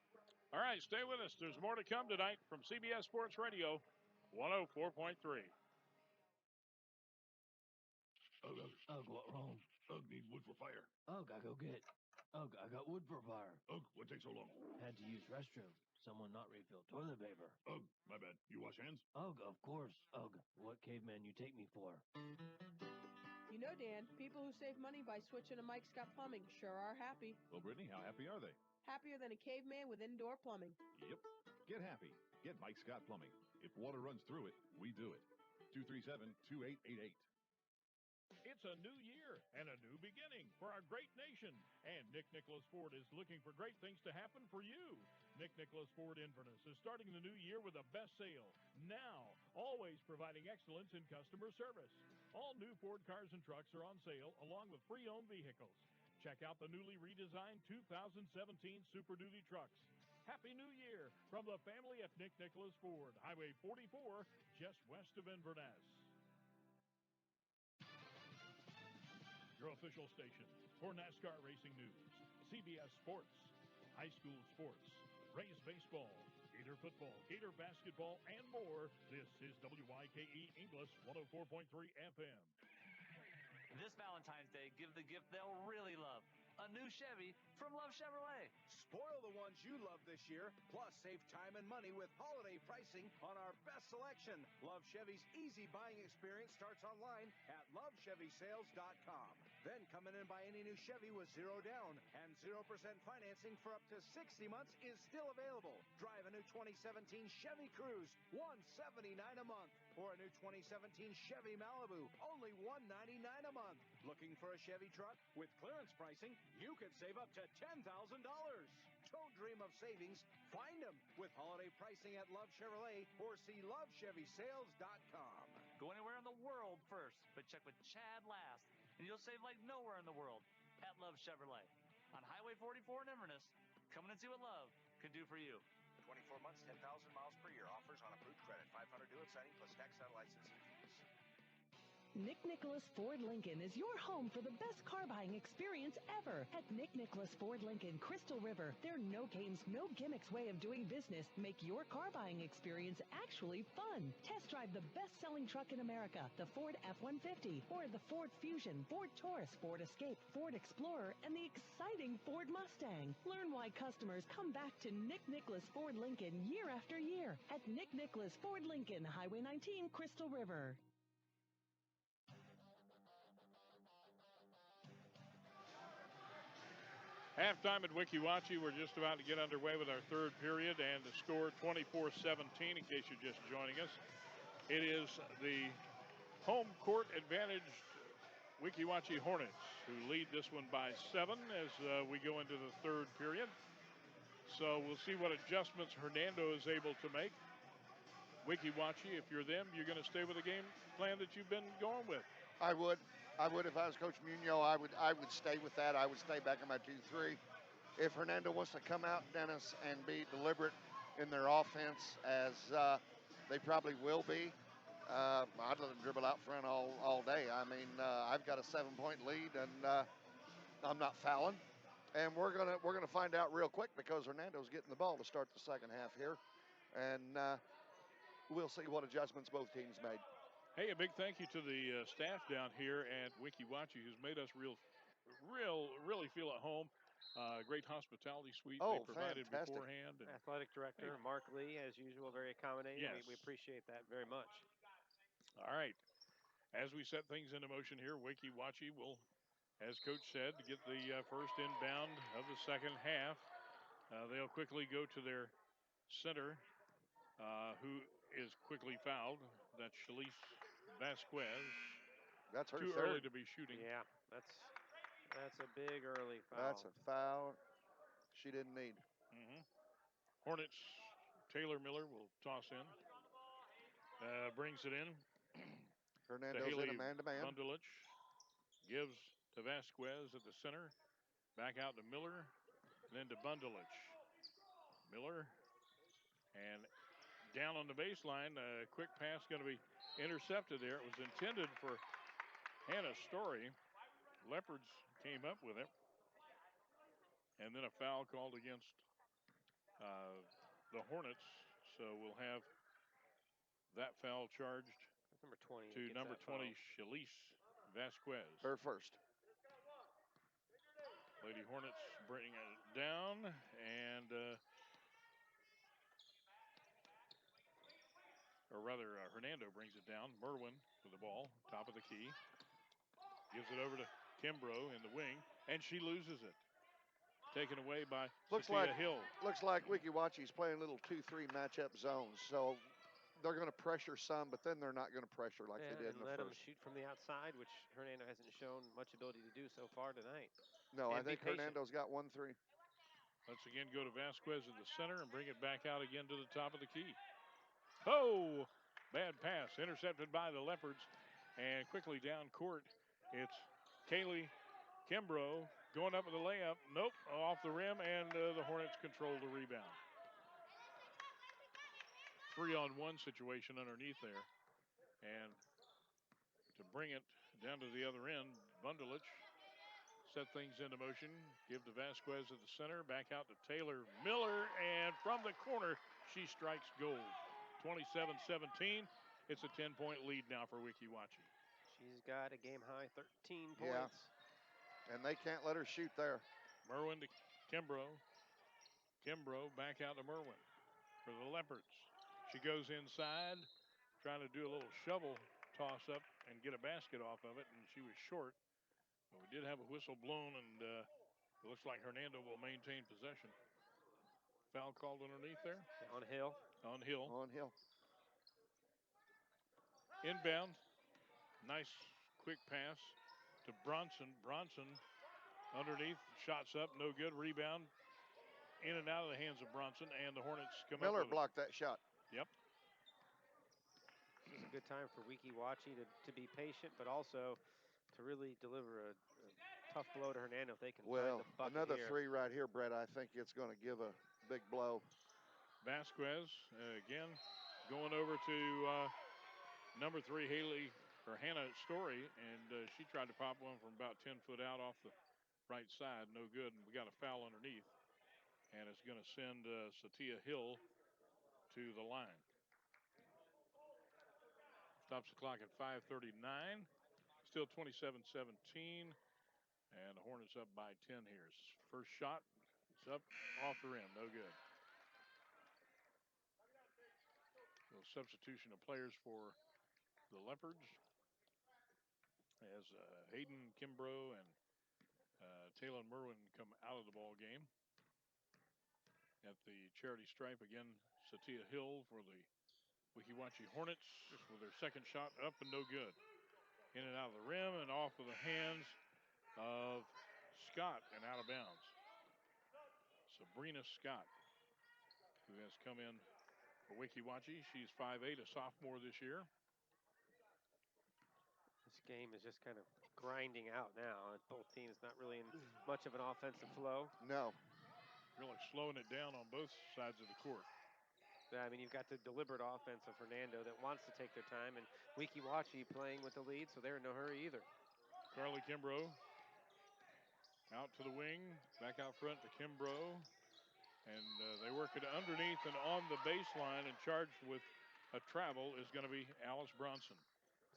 S1: All right, stay with us. There's more to come tonight from CBS Sports Radio, 104.3.
S10: Ugh, what wrong?
S11: Ugh needs wood for fire.
S10: Ugh, I go get. Ugh, I got wood for fire.
S11: Ugh, what takes so long?
S10: Had to use restroom. Someone not refill toilet paper.
S11: Ugh, my bad. You wash hands?
S10: Ugh, of course. Ugh, what caveman you take me for?
S7: You know, Dan, people who save money by switching to Mike Scott Plumbing sure are happy.
S11: Well, Brittany, how happy are they?
S7: Happier than a caveman with indoor plumbing.
S11: Yep. Get happy. Get Mike Scott Plumbing. If water runs through it, we do it. 237-2888.
S6: It's a new year and a new beginning for our great nation. And Nick Nicholas Ford is looking for great things to happen for you. Nick Nicholas Ford Inverness is starting the new year with a best sale. Now, always providing excellence in customer service. All new Ford cars and trucks are on sale along with pre-owned vehicles. Check out the newly redesigned 2017 Super Duty trucks. Happy New Year from the family at Nick Nicholas Ford, Highway 44, just west of Inverness. Your official station for NASCAR racing news, CBS Sports, high school sports, Rays baseball, Gator football, Gator basketball, and more. This is WYKE English 104.3 FM.
S8: This Valentine's Day, give the gift they'll really love. A new Chevy from Love Chevrolet.
S9: Spoil the ones you love this year, plus save time and money with holiday pricing on our best selection. Love Chevy's easy buying experience starts online at lovechevysales.com. Then come in and buy any new Chevy with 0 down, and 0% financing for up to 60 months is still available. Drive a new 2017 Chevy Cruze, $179 a month, or a new 2017 Chevy Malibu, only $199 a month. Looking for a Chevy truck? With clearance pricing, you could save up to $10,000. Don't dream of savings. Find them with holiday pricing at Love Chevrolet or see lovechevysales.com.
S8: Go anywhere in the world first, but check with Chad last, and you'll save like nowhere in the world at Love Chevrolet. On Highway 44 in Inverness, come in and see what Love can do for you.
S9: 24 months, 10,000 miles per year. Offers on approved credit. 500 due at signing plus tax and licensing fees.
S5: Nick Nicholas Ford Lincoln is your home for the best car buying experience ever. At Nick Nicholas Ford Lincoln Crystal River, their no games, no gimmicks way of doing business make your car buying experience actually fun. Test drive the best-selling truck in America, the Ford F-150, or the Ford Fusion, Ford Taurus, Ford Escape, Ford Explorer, and the exciting Ford Mustang. Learn why customers come back to Nick Nicholas Ford Lincoln year after year at Nick Nicholas Ford Lincoln, Highway 19, Crystal River.
S1: Halftime at Weeki Wachi. We're just about to get underway with our third period, and the score 24-17 in case you're just joining us. It is the home court advantage Weeki Wachi Hornets who lead this one by 7 as we go into the third period. So we'll see what adjustments Hernando is able to make. Weeki Wachi, if you're them, you're going to stay with the game plan that you've been going with.
S2: I would. I would if I was Coach Munoz. I would stay with that. I would stay back in my 2-3. If Hernando wants to come out, Dennis, and be deliberate in their offense, as they probably will be, I'd let them dribble out front all day. I mean, I've got a 7-point lead, and I'm not fouling. And we're gonna find out real quick because Hernando's getting the ball to start the second half here, and we'll see what adjustments both teams made.
S1: Hey, a big thank you to the staff down here at Wikiwachi who's made us really feel at home. Great hospitality suite they
S2: Oh,
S1: provided
S2: fantastic!
S1: beforehand. And
S3: Athletic
S1: hey,
S3: director Mark Lee, as usual, very accommodating. We
S1: yes.
S3: appreciate that very much.
S1: All right. As we set things into motion here, Wikiwachi will, as Coach said, get the first inbound of the second half. They'll quickly go to their center, who is quickly fouled. That's Shalise Vasquez.
S2: That's her
S1: Too early
S2: third.
S1: to be shooting.
S3: Yeah, that's a big early
S2: That's
S3: foul.
S2: a foul she didn't need.
S1: Mm-hmm. Hornets, Taylor Miller will toss in. Brings it in to
S2: Hernando's in a
S1: Haley
S2: man-to-man.
S1: Bundelich. Gives to Vasquez at the center. Back out to Miller. Then to Bundelich. Miller. And down on the baseline. A quick pass going to be intercepted there. It was intended for Hannah Story. Leopards came up with it. And then a foul called against uh, the Hornets. So we'll have that foul charged
S3: That's number 20 that
S1: to
S3: gets
S1: number
S3: that foul.
S1: 20, Shalise Vasquez.
S2: Her first.
S1: Lady Hornets bring it down, and or rather, Hernando brings it down. Merwin with the ball, top of the key. Gives it over to Kimbrough in the wing, and she loses it. Taken away by
S2: Looks
S1: Satia
S2: like
S1: Hill.
S2: Wikiwachi's playing little 2-3 matchup zones, so they're going to pressure some, but then they're not going to pressure like
S3: Yeah,
S2: they did in
S3: and
S2: the
S3: let them
S2: first.
S3: shoot from the outside, which Hernando hasn't shown much ability to do so far tonight.
S2: No, I
S3: And be
S2: think
S3: patient.
S2: Hernando's got 1-3.
S1: Let's again go to Vasquez at the center and bring it back out again to the top of the key. Oh, bad pass. Intercepted by the Leopards. And quickly down court, it's Kaylee Kimbrough going up with the layup. Nope, off the rim, and the Hornets control the rebound. 3-on-1 situation underneath there. And to bring it down to the other end, Bundelich set things into motion. Give to Vasquez at the center. Back out to Taylor Miller. And from the corner, she strikes gold. 27-17. It's a 10-point lead now for Wikiwachi.
S3: She's got a game high 13
S2: Yeah,
S3: points.
S2: and they can't let her shoot there.
S1: Merwin to Kimbrough. Kimbrough back out to Merwin for the Leopards. She goes inside, trying to do a little shovel toss up and get a basket off of it, and she was short. But we did have a whistle blown, and it looks like Hernando will maintain possession. Foul called underneath there.
S3: On Hill.
S1: On Hill.
S2: On Hill.
S1: Inbound. Nice quick pass to Bronson. Bronson underneath. Shots up. No good. Rebound. In and out of the hands of Bronson. And the Hornets come up
S2: Miller
S1: with it.
S2: blocked that shot.
S1: Yep.
S3: This is a good time for Wikiwachi to be patient, but also to really deliver a tough blow to Hernando if they can find the
S2: Well,
S3: bucket
S2: another
S3: here.
S2: 3 right here, Brett. I think it's going to give a big blow.
S1: Vasquez again going over to number 3 Haley or Hannah Story, and she tried to pop one from about 10 foot out off the right side. No good, and we got a foul underneath, and it's going to send Satia Hill to the line. Stops the clock at 5:39. Still 27-17, and the Hornets up by 10 here. First shot is up off the rim, no good. So substitution of players for the Leopards as Hayden Kimbrough and Taylor Merwin come out of the ball game. At the charity stripe again, Satia Hill for the Wikiwachi Hornets with their second shot up and no good. In and out of the rim and off of the hands of Scott and out of bounds. Sabrina Scott, who has come in for Wikiwachi. She's 5'8", a sophomore this year.
S3: This game is just kind of grinding out now. Both teams not really in much of an offensive flow.
S2: No.
S1: Really slowing it down on both sides of the court.
S3: I mean, you've got the deliberate offense of Hernando that wants to take their time, and Wikiwachi playing with the lead, so they're in no hurry either.
S1: Carly Kimbrough out to the wing, back out front to Kimbrough. And they work it underneath and on the baseline, and charged with a travel is going to be Alice Bronson.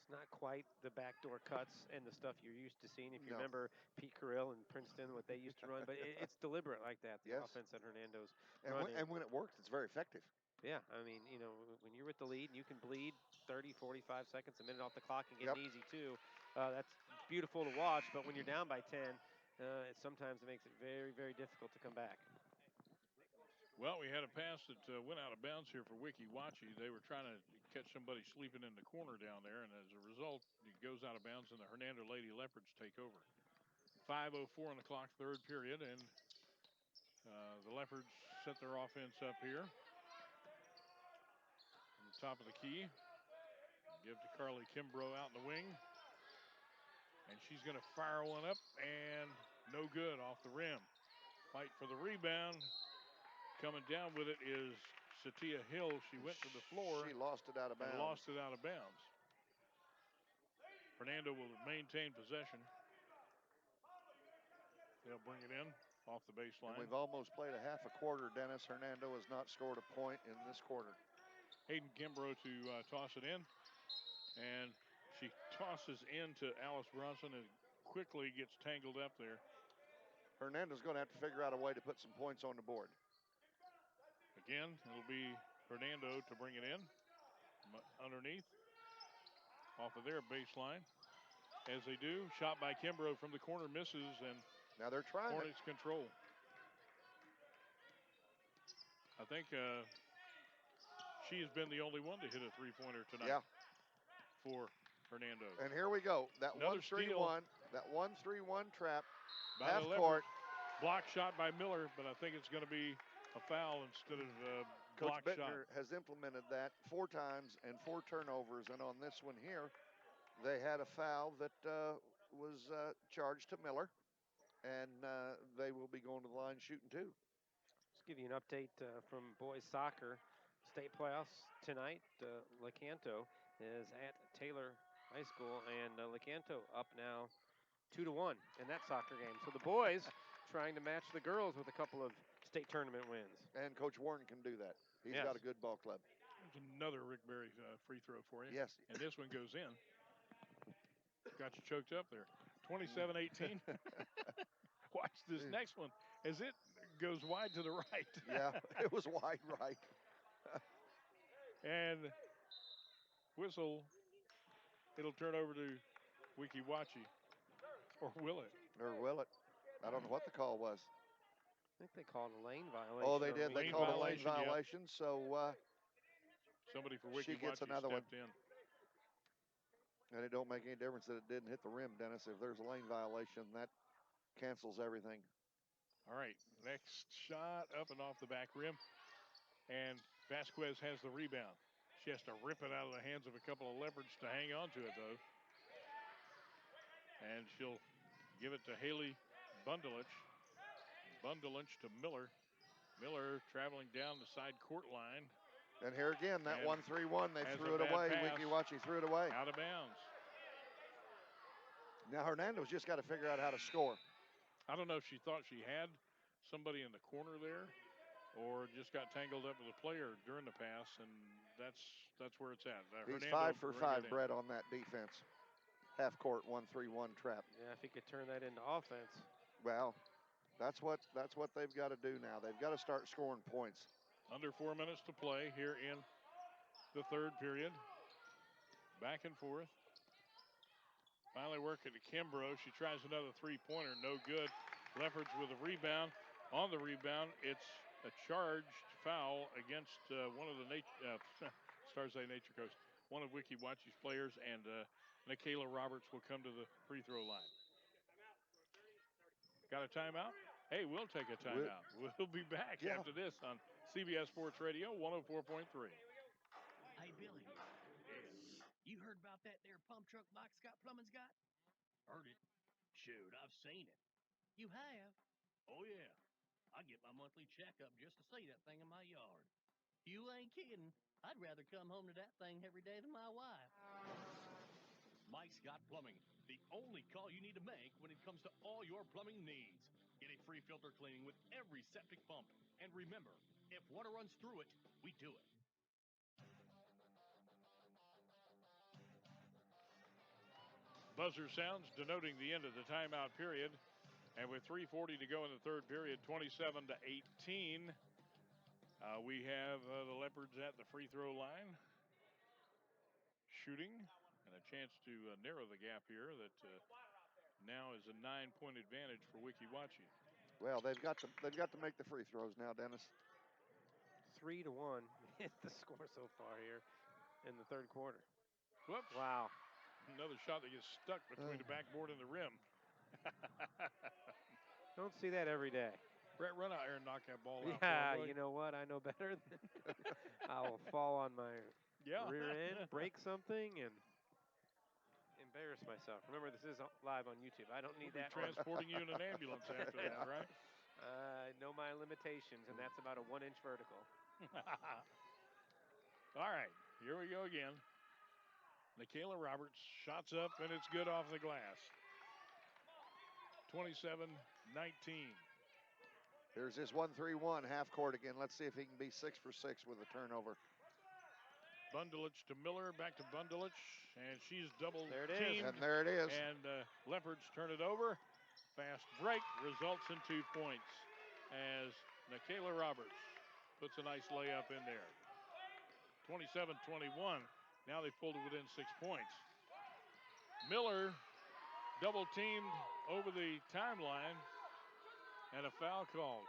S3: It's not quite the backdoor cuts and the stuff you're used to seeing. If you
S2: No.
S3: remember Pete Carrill and Princeton, what they used to run, but it's deliberate like that, the
S2: Yes.
S3: offense that Hernando's
S2: And
S3: running.
S2: and when it works, it's very effective.
S3: Yeah, I mean, when you're with the lead and you can bleed 30, 45 seconds, a minute off the clock and get
S2: Yep.
S3: an easy two, that's beautiful to watch. But when you're down by 10, sometimes it makes it very, very difficult to come back.
S1: Well, we had a pass that went out of bounds here for Wikiwachi. They were trying to catch somebody sleeping in the corner down there, and as a result, it goes out of bounds, and the Hernando Lady Leopards take over. 5:04 on the clock, third period, and the Leopards set their offense up here. On the top of the key, give to Carly Kimbrough out in the wing, and she's going to fire one up, and no good off the rim. Fight for the rebound. Coming down with it is Satia Hill. She went to the floor.
S2: She lost it out of bounds.
S1: And lost it out of bounds. Hernando will maintain possession. They'll bring it in off the baseline.
S2: And we've almost played a half a quarter, Dennis. Hernando has not scored a point in this quarter.
S1: Hayden Kimbrough to toss it in. And she tosses into Alice Bronson and quickly gets tangled up there.
S2: Hernando's going to have to figure out a way to put some points on the board.
S1: Again, it'll be Hernando to bring it in underneath off of their baseline. As they do, shot by Kimbrough from the corner misses, and
S2: now they're trying
S1: Hornets control. I think she has been the only one to hit a three-pointer tonight for Hernando.
S2: And here we go. That 1-3-1, that 1-3-1 trap,
S1: by
S2: half
S1: the
S2: court.
S1: Block shot by Miller, but I think it's going to be a foul instead of a
S2: Coach
S1: block
S2: Bittner
S1: shot.
S2: has implemented that 4 times and 4 turnovers, and on this one here, they had a foul that was charged to Miller, and they will be going to the line shooting 2.
S3: Let's give you an update from boys soccer state playoffs tonight. Lecanto is at Taylor High School, and Lecanto up now 2-1 in that soccer game. So the boys trying to match the girls with a couple of state tournament wins.
S2: And Coach Warren can do that. He's got a good ball club.
S1: There's another Rick Berry free throw for you.
S2: Yes.
S1: And this one goes in. Got you choked up there. 27-18. Watch this next one as it goes wide to the right.
S2: Yeah, it was wide right.
S1: And whistle, it'll turn over to Wikiwachi. Or will it?
S2: Or will it? I don't know what the call was.
S3: I think they called a lane violation.
S2: Oh, they did. They called a lane violation, so
S1: somebody for
S2: she gets
S1: Wikiwachi
S2: another
S1: stepped
S2: one.
S1: in.
S2: And it don't make any difference that it didn't hit the rim, Dennis. If there's a lane violation, that cancels everything.
S1: All right, next shot up and off the back rim. And Vasquez has the rebound. She has to rip it out of the hands of a couple of Leopards to hang on to it, though. And she'll give it to Haley Bundelich. Bundelich to Miller. Miller traveling down the side court line.
S2: And here again, that 1-3-1, they threw it away. Wikiwachi threw it away.
S1: Out of bounds.
S2: Now Hernando's just got to figure out how to score.
S1: I don't know if she thought she had somebody in the corner there or just got tangled up with a player during the pass, and that's where it's at.
S2: He's
S1: Hernando
S2: 5 for 5, Brett, on that defense. Half court 1-3-1 trap.
S3: Yeah, if he could turn that into offense.
S2: Well, that's what they've got to do now. They've got to start scoring points.
S1: Under 4 minutes to play here in the third period. Back and forth. Finally working to Kimbrough. She tries another three-pointer, no good. Leopards with a rebound. On the rebound, it's a charged foul against one of the Stars Nature Coast, one of Wikiwachi's players, and Nikayla Roberts will come to the free throw line. Got a timeout? Hey, we'll take a timeout. We'll be back after this on CBS Sports Radio 104.3.
S12: Hey, Billy. Yeah. You heard about that there pump truck Mike Scott Plumbing's got?
S10: Heard it. Shoot, I've seen it. You have? Oh, yeah. I get my monthly checkup just to see that thing in my yard. You ain't kidding. I'd rather come home to that thing every day than my wife. Mike Scott Plumbing, the only call you need to make when it comes to all your plumbing needs. Get a free filter cleaning with every septic pump. And remember, if water runs through it, we do it.
S1: Buzzer sounds denoting the end of the timeout period. And with 3:40 to go in the third period, 27-18, we have the Leopards at the free throw line shooting, and a chance to narrow the gap here that now is a 9-point advantage for Wiki Wachi.
S2: Well, they've got to make the free throws now, Dennis.
S3: 3-1 is the score so far here in the third quarter.
S1: Whoops.
S3: Wow.
S1: Another shot that gets stuck between the backboard and the rim.
S3: Don't see that every day.
S1: Brett, run out there and knock that ball out.
S3: Yeah, you know what? I know better than I will fall on my rear end, break something, and embarrass myself. Remember, this is live on YouTube. I don't need
S1: we'll
S3: that.
S1: Be transporting you in an ambulance after that, right?
S3: I know my limitations, and that's about a 1-inch vertical.
S1: All right, here we go again. Nikayla Roberts shots up, and it's good off the glass. 27-19.
S2: Here's this 1-3-1 half court again. Let's see if he can be 6 for 6 with a turnover.
S1: Bundelich to Miller, back to Bundelich, and she's double
S2: teamed. And there it is.
S1: And Leopards turn it over. Fast break results in 2 points as Nikayla Roberts puts a nice layup in there. 27-21. Now they pulled it within 6 points. Miller double teamed over the timeline and a foul called.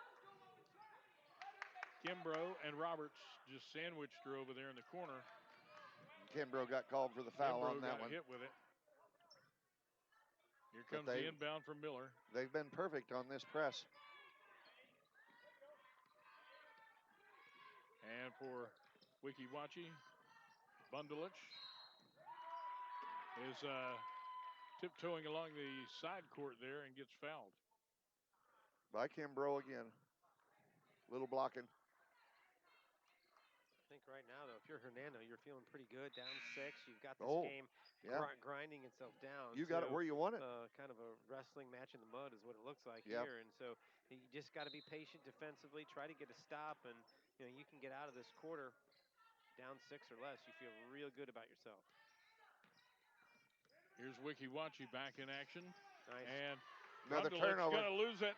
S1: Kimbrough and Roberts just sandwiched her over there in the corner.
S2: Kimbrough got called for the foul on that
S1: got
S2: one.
S1: Hit with it. Here comes the inbound from Miller.
S2: They've been perfect on this press.
S1: And for Wiki Wachi, Bundelich is tiptoeing along the side court there and gets fouled.
S2: By Kimbrough again. Little blocking.
S3: I think right now, though, if you're Hernando, you're feeling pretty good. Down 6. You've got this game grinding itself down.
S2: You got it where you want it.
S3: Kind of a wrestling match in the mud is what it looks like
S2: Yep.
S3: here. And so you just got to be patient defensively. Try to get a stop, and you can get out of this quarter down 6 or less. You feel real good about yourself.
S1: Here's Wiki Wachi back in action.
S3: Nice.
S1: And
S2: another turnover.
S1: Going to lose it.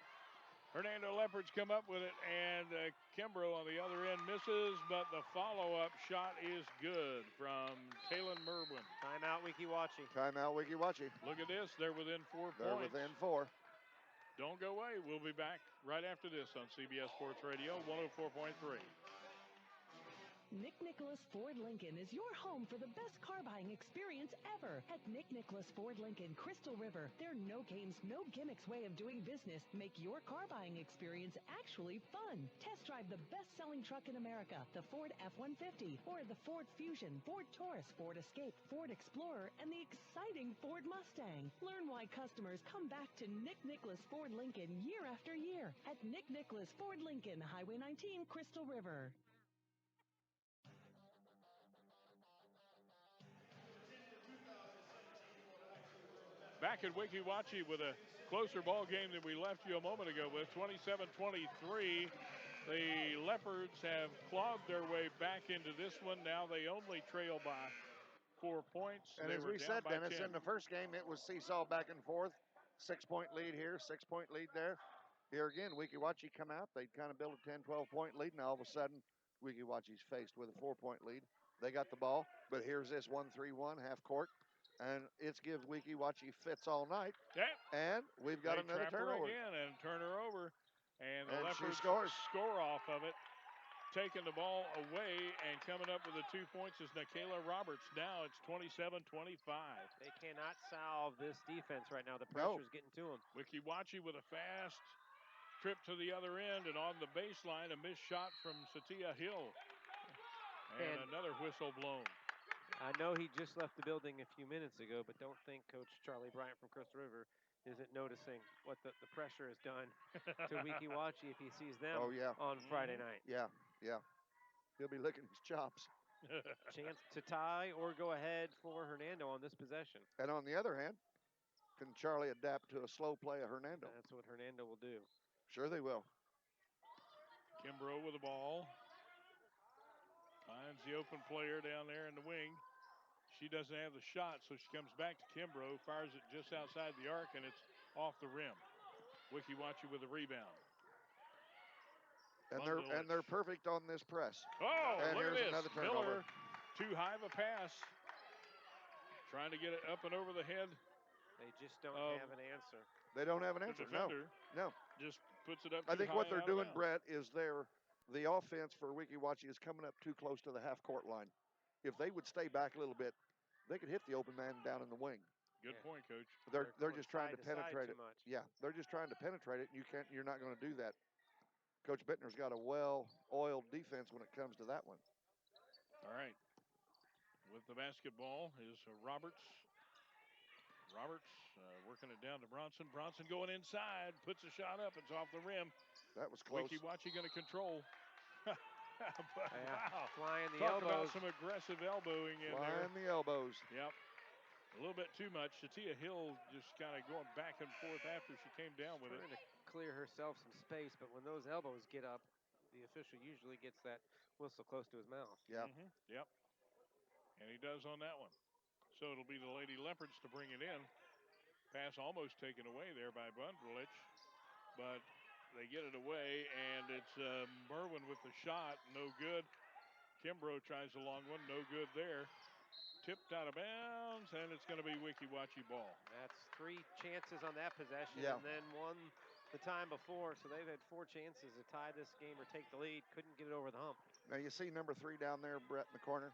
S1: Hernando Leopards come up with it, and Kimbrough on the other end misses, but the follow-up shot is good from Taylor Merwin.
S3: Timeout, Wiki Wachi.
S2: Timeout, Wiki Wachi.
S1: Look at this. They're within 4 points.
S2: They're within 4.
S1: Don't go away. We'll be back right after this on CBS Sports Radio 104.3.
S5: Nick Nicholas Ford Lincoln is your home for the best car buying experience ever. At Nick Nicholas Ford Lincoln Crystal River, their no games, no gimmicks way of doing business make your car buying experience actually fun. Test drive the best-selling truck in America, the Ford F-150, or the Ford Fusion, Ford Taurus, Ford Escape, Ford Explorer, and the exciting Ford Mustang. Learn why customers come back to Nick Nicholas Ford Lincoln year after year at Nick Nicholas Ford Lincoln, Highway 19, Crystal River.
S1: Back at Wiki Wachi with a closer ball game than we left you a moment ago with 27-23. The Leopards have clawed their way back into this one. Now they only trail by 4 points.
S2: And as we said, Dennis, in the first game, it was seesaw back and forth. 6-point lead here, 6-point lead there. Here again, Wiki Wachi come out. They kind of built a 10, 12-point lead. Now all of a sudden, Wiki Wachi's faced with a 4-point lead. They got the ball, but here's this 1-3-1 half court. And it's give Wiki Wachi fits all night.
S1: Yeah.
S2: And we've got another turnover.
S1: Again and turn her over. And the Leopards
S2: scores.
S1: Score off of it. Taking the ball away and coming up with the 2 points is Nikayla Roberts. Now it's 27-25.
S3: They cannot solve this defense right now. The pressure's getting to them.
S1: Wiki Wachi with a fast trip to the other end, and on the baseline, a missed shot from Satia Hill. And another whistle blown.
S3: I know he just left the building a few minutes ago, but don't think Coach Charlie Bryant from Crystal River isn't noticing what the pressure has done to Weeki Wachi if he sees them
S2: Oh, yeah.
S3: on Friday night.
S2: Yeah, yeah. He'll be licking his chops.
S3: Chance to tie or go ahead for Hernando on this possession.
S2: And on the other hand, can Charlie adapt to a slow play of Hernando?
S3: That's what Hernando will do.
S2: Sure they will.
S1: Kimbrough with the ball. Finds the open player down there in the wing. She doesn't have the shot, so she comes back to Kimbrough, fires it just outside the arc, and it's off the rim. Weeki Wachi with the rebound.
S2: And they're perfect on this press.
S1: Oh,
S2: and
S1: look at
S2: here's
S1: this.
S2: another turnover.
S1: Miller, too high of a pass. Trying to get it up and over the head.
S3: They just don't have an answer.
S2: They don't have an
S1: The
S2: answer.
S1: defender
S2: No.
S1: just puts it up
S2: I
S1: too
S2: think
S1: high
S2: what
S1: and
S2: they're
S1: out of
S2: doing,
S1: bounds.
S2: Brett, is the offense for Weeki Wachi is coming up too close to the half court line. If they would stay back a little bit, they could hit the open man down in the wing.
S1: Good point, Coach.
S2: They're just trying to
S3: side
S2: penetrate
S3: too
S2: it.
S3: much.
S2: Yeah, they're just trying to penetrate it, and you're not going to do that. Coach Bittner's got a well-oiled defense when it comes to that one.
S1: All right. With the basketball is Roberts. Roberts working it down to Bronson. Bronson going inside, puts a shot up. It's off the rim.
S2: That was close.
S1: Weeki Wachi going to control. But, wow.
S3: Flying the
S1: Talk
S3: elbows.
S1: about some aggressive elbowing in there.
S2: Flying the elbows.
S1: Yep. A little bit too much. Shatia Hill just kind of going back and forth after she came down with it.
S3: Trying to clear herself some space, but when those elbows get up, the official usually gets that whistle close to his mouth.
S2: Yeah.
S1: Yep. And he does on that one. So it'll be the Lady Leopards to bring it in. Pass almost taken away there by Bundrich, but they get it away, and it's Merwin with the shot. No good. Kimbrough tries a long one. No good there. Tipped out of bounds, and it's going to be Weeki Wachi ball.
S3: That's 3 chances on that possession,
S2: Yeah.
S3: and then one the time before. So they've had 4 chances to tie this game or take the lead. Couldn't get it over the hump.
S2: Now you see number 3 down there, Brett, in the corner.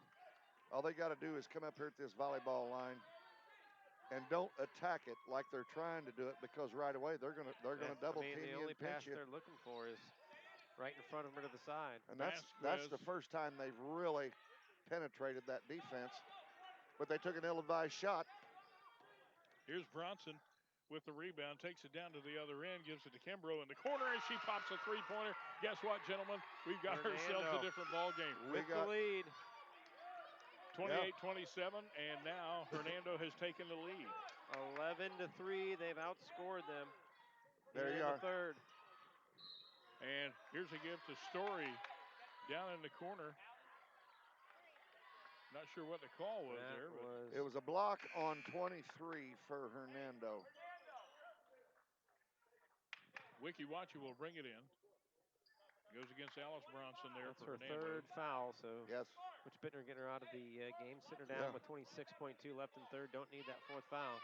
S2: All they got to do is come up here at this volleyball line and don't attack it like they're trying to do it, because right away they're gonna double team
S3: the
S2: you
S3: only
S2: and pinch
S3: pass
S2: you.
S3: they're looking for is right in front of them or to the side.
S2: And that's the first time they've really penetrated that defense. But they took an ill-advised shot.
S1: Here's Bronson with the rebound, takes it down to the other end, gives it to Kimbrough in the corner, and she pops a three-pointer. Guess what, gentlemen? We've got ourselves a different ball game.
S3: With the lead.
S1: 28-27, and now Hernando has taken the lead.
S3: 11-3, they've outscored them.
S2: There you
S3: in
S2: are.
S3: The third.
S1: And here's a give to Story down in the corner. Not sure what the call was there, but
S2: it was a block on 23 for Hernando.
S1: Weeki Wachi will bring it in. Goes against Alice Bronson there.
S3: That's
S1: for
S3: her
S1: Hernando.
S3: third foul, so
S2: yes.
S3: Coach Bittner getting her out of the game, sitting her down with 26.2 left in third. Don't need that 4th foul.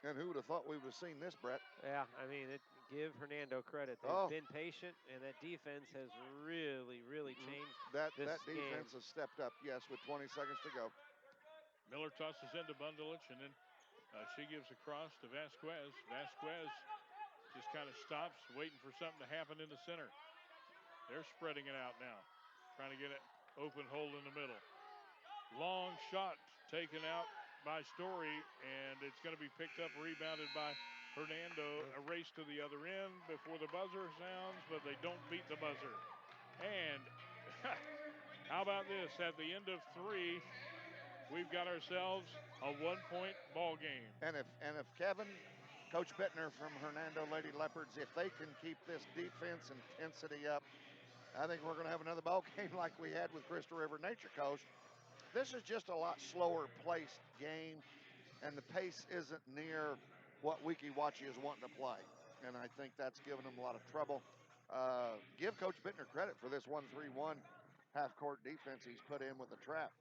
S2: And who would have thought we would have seen this, Brett?
S3: Yeah, I mean, give Hernando credit. They've been patient, and that defense has really, really changed
S2: that
S3: this
S2: defense
S3: game.
S2: has stepped up, yes, with 20 seconds to go.
S1: Miller tosses into Bundelich, and then she gives across to Vasquez. Vasquez just kind of stops, waiting for something to happen in the center. They're spreading it out now, trying to get it open hole in the middle. Long shot taken out by Story, and it's going to be picked up, rebounded by Hernando. A race to the other end before the buzzer sounds, but they don't beat the buzzer. And how about this? At the end of 3, we've got ourselves a 1-point ball game.
S2: And if Kevin, Coach Bittner from Hernando Lady Leopards, if they can keep this defense intensity up, I think we're going to have another ball game like we had with Crystal River Nature Coast. This is just a lot slower placed game, and the pace isn't near what Weeki Wachi is wanting to play. And I think that's given them a lot of trouble. Give Coach Bittner credit for this 1-3-1 half-court defense he's put in with the trap.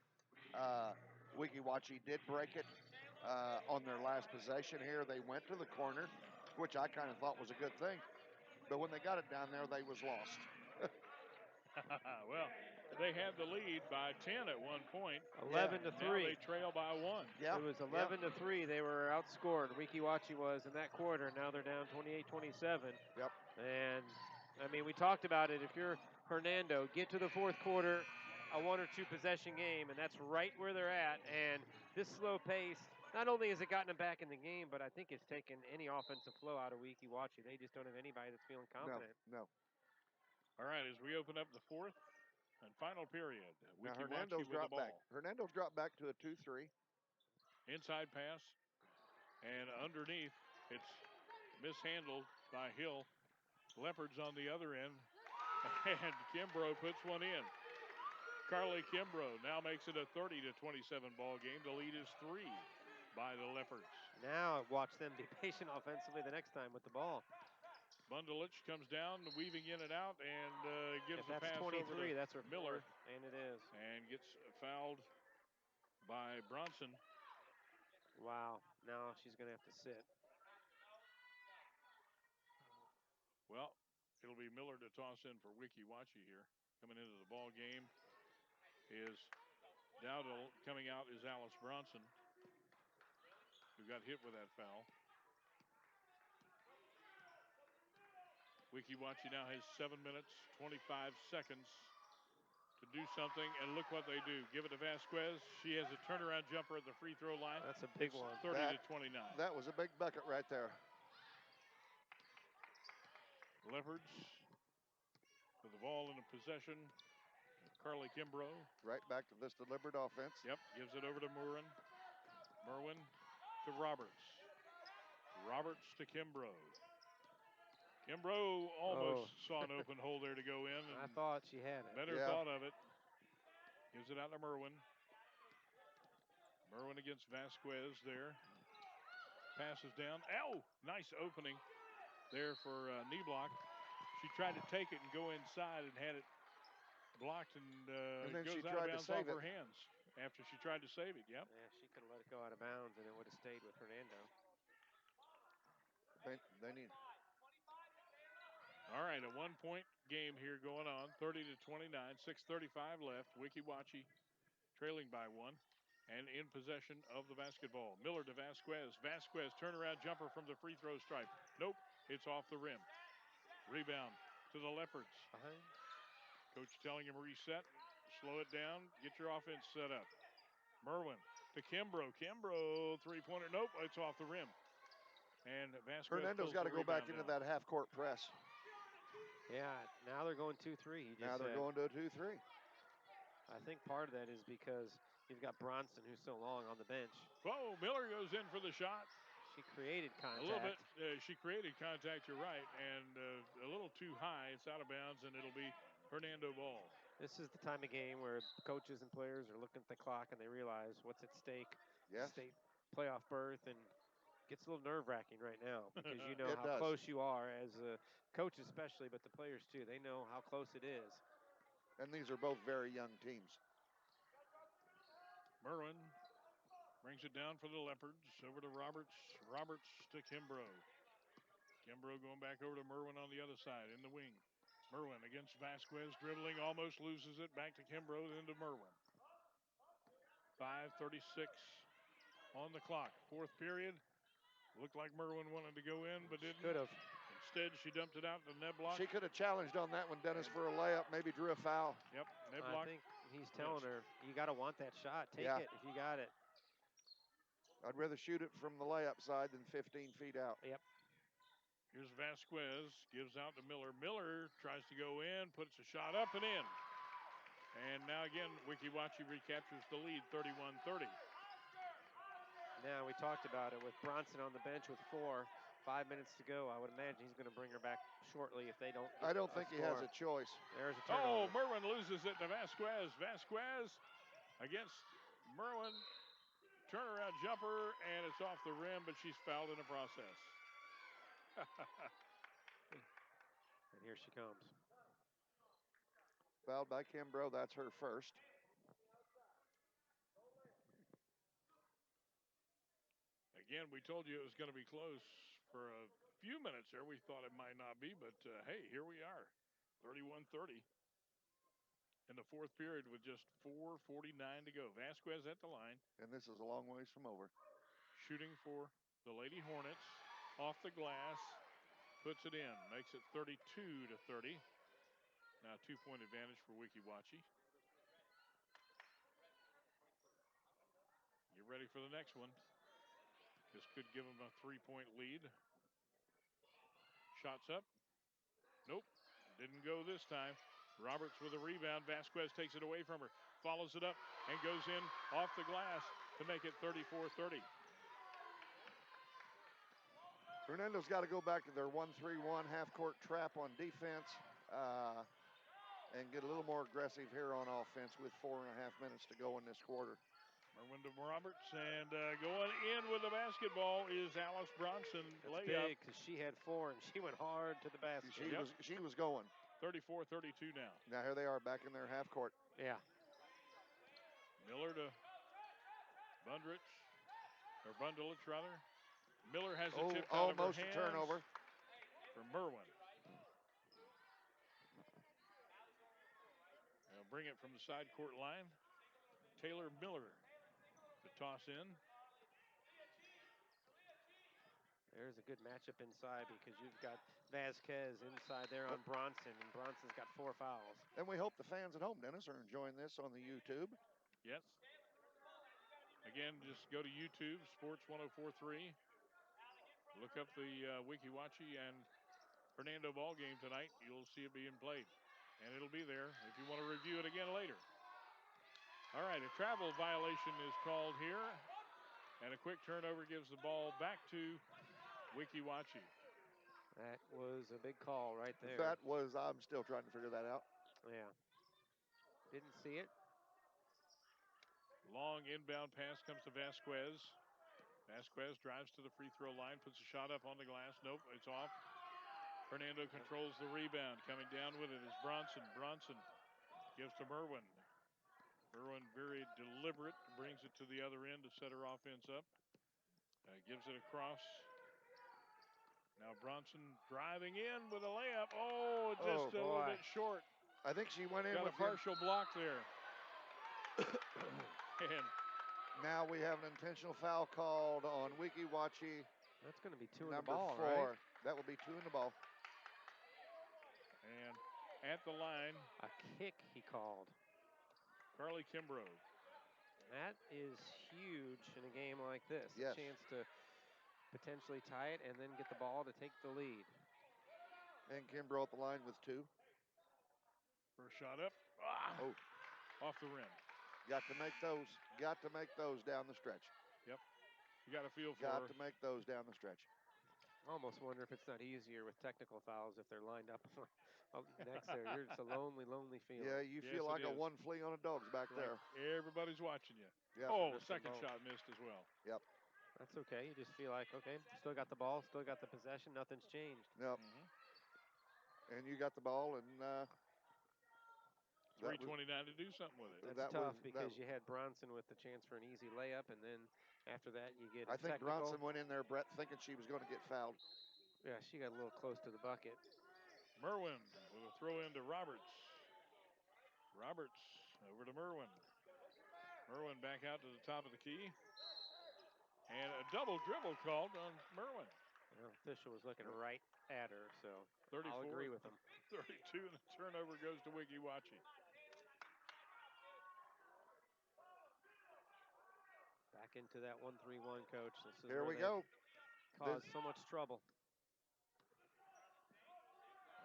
S2: Weeki Wachi did break it on their last possession here. They went to the corner, which I kind of thought was a good thing. But when they got it down there, they was lost.
S1: Well, they had the lead by 10 at one point.
S3: 11-3.
S1: Now they trail by 1.
S2: Yeah.
S3: It was 11-3. They were outscored. Weeki Wachi was in that quarter. Now they're down 28-27.
S2: Yep.
S3: And I mean, we talked about it. If you're Hernando, get to the 4th quarter, a 1 or 2 possession game, and that's right where they're at. And this slow pace, not only has it gotten them back in the game, but I think it's taken any offensive flow out of Weeki Watchie. They just don't have anybody that's feeling confident.
S2: No.
S1: All right, as we open up the fourth and final period,
S2: Now
S1: Weeki
S2: Hernando's
S1: Watchie with the
S2: dropped back.
S1: ball.
S2: Hernando's dropped back to a 2-3.
S1: Inside pass, and underneath, it's mishandled by Hill. Leopards on the other end, and Kimbrough puts one in. Carly Kimbrough now makes it a 30-27 ball game. The lead is 3 by the Leopards.
S3: Now watch them be patient offensively the next time with the ball.
S1: Bundelich comes down, weaving in and out, and gives
S3: If
S1: the
S3: that's
S1: pass
S3: 23,
S1: over to
S3: that's her
S1: Miller.
S3: fourth, and it is.
S1: And gets fouled by Bronson.
S3: Wow, now she's going to have to sit.
S1: Well, it'll be Miller to toss in for Weeki Watchie here. Coming into the ball game is Dowdle. Coming out is Alice Bronson, who got hit with that foul. Weeki Watchie now has 7 minutes, 25 seconds to do something, and look what they do. Give it to Vasquez. She has a turnaround jumper at the free throw line.
S3: That's a big
S1: it's
S3: one.
S1: 30-29.
S2: That was a big bucket right there.
S1: Leopards with the ball in a possession. Carly Kimbrough.
S2: Right back to this deliberate offense.
S1: Yep, gives it over to Merwin. Merwin to Roberts. Roberts to Kimbrough. Kimbrough almost saw an open hole there to go in. And
S3: I thought she had it.
S1: better thought of it. Gives it out to Merwin. Merwin against Vasquez there. Passes down. Ow! Nice opening there for knee block. She tried to take it and go inside and had it blocked, and
S2: then she
S1: goes out
S2: tried
S1: of
S2: to
S1: bounds
S2: save
S1: off her
S2: it.
S1: hands after she tried to save it. Yep.
S3: Yeah, she could have let it go out of bounds, and it would have stayed with Hernando.
S2: They need.
S1: All right, a 1-point game here going on, 30-29, 6:35 left. Weeki Watchie trailing by 1 and in possession of the basketball. Miller to Vasquez. Vasquez turnaround jumper from the free throw stripe. Nope, it's off the rim. Rebound to the Leopards.
S3: Behind.
S1: Coach telling him reset, slow it down, get your offense set up. Merwin to Kimbrough. Kimbrough three-pointer. Nope, it's off the rim. And Vasquez
S2: Hernando's
S1: pulls
S2: got
S1: the
S2: to go back
S1: rebound
S2: into
S1: down.
S2: that half-court press.
S3: Yeah, now they're going 2-3.
S2: Now they're going to a 2-3.
S3: I think part of that is because you've got Bronson, who's so long on the bench.
S1: Whoa, Miller goes in for the shot.
S3: She created contact.
S1: A little bit. She created contact, you're right, and a little too high. It's out of bounds, and it'll be Hernando ball.
S3: This is the time of game where coaches and players are looking at the clock and they realize what's at stake.
S2: Yes.
S3: State playoff berth, and gets a little nerve-wracking right now because you know
S2: It
S3: how
S2: does.
S3: close you are as a coach especially, but the players too. They know how close it is.
S2: And these are both very young teams.
S1: Merwin brings it down for the Leopards. Over to Roberts. Roberts to Kimbrough. Kimbrough going back over to Merwin on the other side in the wing. Merwin against Vasquez, dribbling, almost loses it. Back to Kimbrough, then to Merwin. 5:36 on the clock. Fourth period. Looked like Merwin wanted to go in, but didn't.
S3: Could have.
S1: Instead, she dumped it out to Neblock.
S2: She could have challenged on that one, Dennis, for a layup, maybe drew a foul.
S1: Yep, Neblock.
S3: I think he's telling her, you got to want that shot. Take it if you got it.
S2: I'd rather shoot it from the layup side than 15 feet out.
S3: Yep.
S1: Here's Vasquez, gives out to Miller. Miller tries to go in, puts a shot up and in. And now again, Weeki Watchie recaptures the lead, 31-30.
S3: Now, we talked about it with Bronson on the bench with 5 minutes to go. I would imagine he's going to bring her back shortly if they don't get
S2: I don't think he has a choice.
S3: There's a
S1: Oh,
S3: turnover.
S1: Merwin loses it to Vasquez. Vasquez against Merwin. Turnaround jumper, and it's off the rim, but she's fouled in the process.
S3: And here she comes.
S2: Fouled by Kimbrough. That's her first.
S1: Again, we told you it was going to be close for a few minutes there. We thought it might not be, but hey, here we are. 31-30 in the fourth period with just 4:49 to go. Vasquez at the line.
S2: And this is a long ways from over.
S1: Shooting for the Lady Hornets. Off the glass. Puts it in. Makes it 32-30. Now 2-point advantage for Weeki Watchie. get ready for the next one. This could give them a 3-point lead. Shots up. Nope. Didn't go this time. Roberts with a rebound. Vasquez takes it away from her. Follows it up and goes in off the glass to make it 34-30.
S2: Fernando's got to go back to their 1-3-1 half-court trap on defense and get a little more aggressive here on offense with 4.5 minutes to go in this quarter.
S1: Merwin to Roberts, and going in with the basketball is Alice Bronson.
S3: That's
S1: layup.
S3: big because she had 4 and she went hard to the basket.
S2: She was going.
S1: 34-32 now.
S2: Now here they are back in their half court.
S3: Yeah.
S1: Miller to Bundrich, or Bundelich rather. Miller has a chip out of her
S2: almost
S1: hands
S2: a turnover
S1: for Merwin. They'll bring it from the side court line. Taylor Miller to toss in.
S3: There's a good matchup inside because you've got Vasquez inside there on Bronson, and Bronson's got 4 fouls.
S2: And we hope the fans at home, Dennis, are enjoying this on the YouTube.
S1: Yes. Again, just go to YouTube, Sports 1043. Look up the Weeki Wachee and Fernando ball game tonight. You'll see it being played. And it'll be there if you want to review it again later. All right, a travel violation is called here. And a quick turnover gives the ball back to Weeki Wachee.
S3: That was a big call right there.
S2: I'm still trying to figure that out.
S3: Yeah. Didn't see it.
S1: Long inbound pass comes to Vasquez. Vasquez drives to the free throw line, puts a shot up on the glass. Nope, it's off. Fernando controls the rebound. Coming down with it is Bronson. Bronson gives to Merwin. Merwin very deliberate, brings it to the other end to set her offense up. Gives it across. Now Bronson driving in with a layup. Oh, just a little bit short.
S2: I think she went in
S1: Got
S2: with
S1: a partial block there. And
S2: now we have an intentional foul called on Weeki Wachee.
S3: That's going to be 2 in the
S2: number
S3: ball,
S2: 4.
S3: right?
S2: That will be 2 in the ball.
S1: And at the line,
S3: a kick he called.
S1: Carly Kimbrough.
S3: That is huge in a game like this.
S2: Yes.
S3: A chance to potentially tie it and then get the ball to take the lead.
S2: And Kimbrough at the line with 2.
S1: First shot up. Off the rim.
S2: Got to make those. Got to make those down the stretch.
S1: Yep. You got to feel for
S2: Got
S1: her.
S2: to make those down the stretch.
S3: I almost wonder if it's not easier with technical fouls if they're lined up next there. It's a lonely, lonely feeling.
S2: Yeah, you feel like a one flea on a dog's back there.
S1: Everybody's watching you.
S2: Yep.
S1: Oh, second shot missed as well.
S2: Yep.
S3: That's okay. You just feel like, okay, still got the ball, still got the possession, nothing's changed.
S2: Yep. And you got the ball, and
S1: 3:29 to do something with it.
S3: That's tough because you had Bronson with the chance for an easy layup, and then after that you get a
S2: I think
S3: technical.
S2: Bronson went in there, Brett, thinking she was going to get fouled.
S3: Yeah, she got a little close to the bucket.
S1: Merwin with a throw into Roberts. Roberts over to Merwin. Merwin back out to the top of the key. And a double dribble called on Merwin.
S3: The official was looking right at her, so
S1: 34,
S3: I'll agree with him.
S1: 32, and the turnover goes to Weeki Wachee.
S3: Back into that 1-3-1, coach. This is
S2: Here
S3: where
S2: we
S3: they
S2: go.
S3: Cause so much trouble.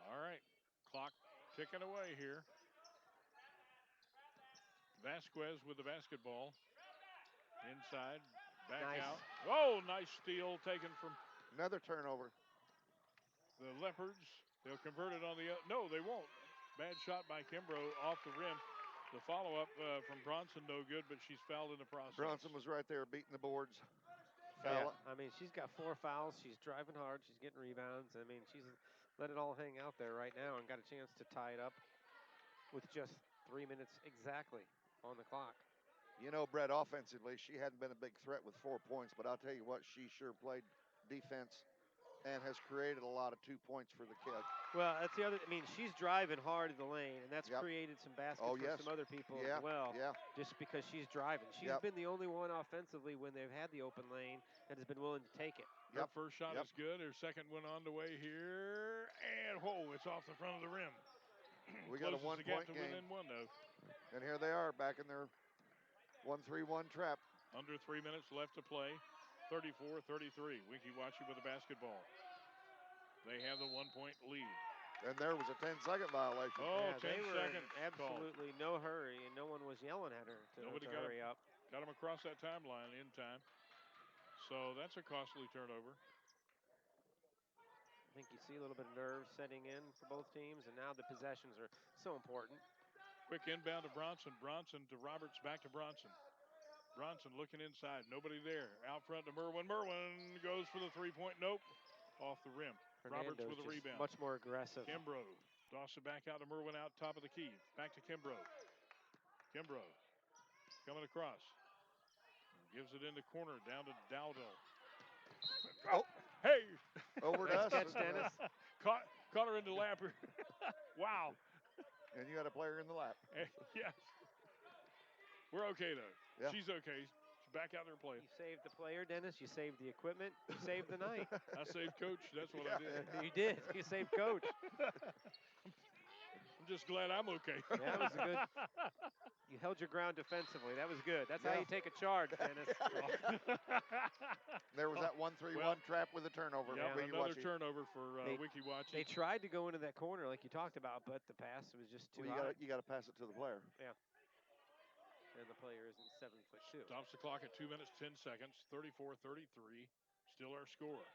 S1: All right, clock ticking away here. Vasquez with the basketball. Inside, back out. Oh, nice steal taken from
S2: another turnover.
S1: The Leopards. They'll convert it on the no, they won't. Bad shot by Kimbrough off the rim. The follow-up from Bronson no good, but she's fouled in the process.
S2: Bronson was right there beating the boards.
S3: Yeah, I mean, she's got 4 fouls. She's driving hard. She's getting rebounds. I mean, she's let it all hang out there right now and got a chance to tie it up with just 3 minutes exactly on the clock.
S2: You know, Brett, offensively, she hadn't been a big threat with 4 points, but I'll tell you what, she sure played defense and has created a lot of 2 points for the kid.
S3: Well, that's the other. I mean, she's driving hard in the lane, and that's created some baskets for some other people as well.
S2: Yeah.
S3: Just because she's driving, she's been the only one offensively when they've had the open lane that has been willing to take it.
S1: Her first shot is good. Her second one on the way here, and whoa, it's off the front of the rim.
S2: We got a 1-point
S1: to
S2: game.
S1: within 1 though.
S2: And here they are back in their 1-3-1 trap.
S1: Under 3 minutes left to play. 34-33. Winky Wachi with the basketball. They have the 1-point lead.
S2: And there was a 10-second violation.
S1: Oh,
S3: Yeah,
S1: 10
S3: they were
S1: seconds
S3: in absolutely no hurry, and no one was yelling at her to
S1: Nobody
S3: hurry up.
S1: Got him across that timeline in time. So that's a costly turnover.
S3: I think you see a little bit of nerves setting in for both teams, and now the possessions are so important.
S1: Quick inbound to Bronson. Bronson to Roberts, back to Bronson. Bronson looking inside. Nobody there. Out front to Merwin. Merwin goes for the three-point. Nope. Off the rim. Roberts
S3: Hernando's
S1: with a
S3: just
S1: rebound.
S3: much more aggressive.
S1: Kimbrough. Dawson back out to Merwin out top of the key. Back to Kimbrough. Kimbrough coming across. Gives it in the corner down to Dowdell.
S2: Oh.
S1: Hey!
S2: Over to
S3: Nice
S2: us.
S3: catch, Dennis.
S1: Caught her in the lap. Wow.
S2: And you got a player in the lap.
S1: Yes. We're okay, though.
S2: Yeah.
S1: She's okay. She's back out there playing.
S3: You saved the player, Dennis. You saved the equipment. You saved the night.
S1: I saved Coach. That's what I did.
S3: You did. You saved Coach.
S1: I'm just glad I'm okay.
S3: Yeah, that was a good. You held your ground defensively. That was good. That's how you take a charge, Dennis.
S2: There was that 1-3-1 trap with a turnover.
S1: Yeah, another turnover for Winky Wachi.
S3: They tried to go into that corner like you talked about, but the pass was just too high.
S2: You got to pass it to the player.
S3: Yeah. And the player isn't 7'2".
S1: Stops the clock at 2 minutes, 10 seconds. 34-33. Still our score.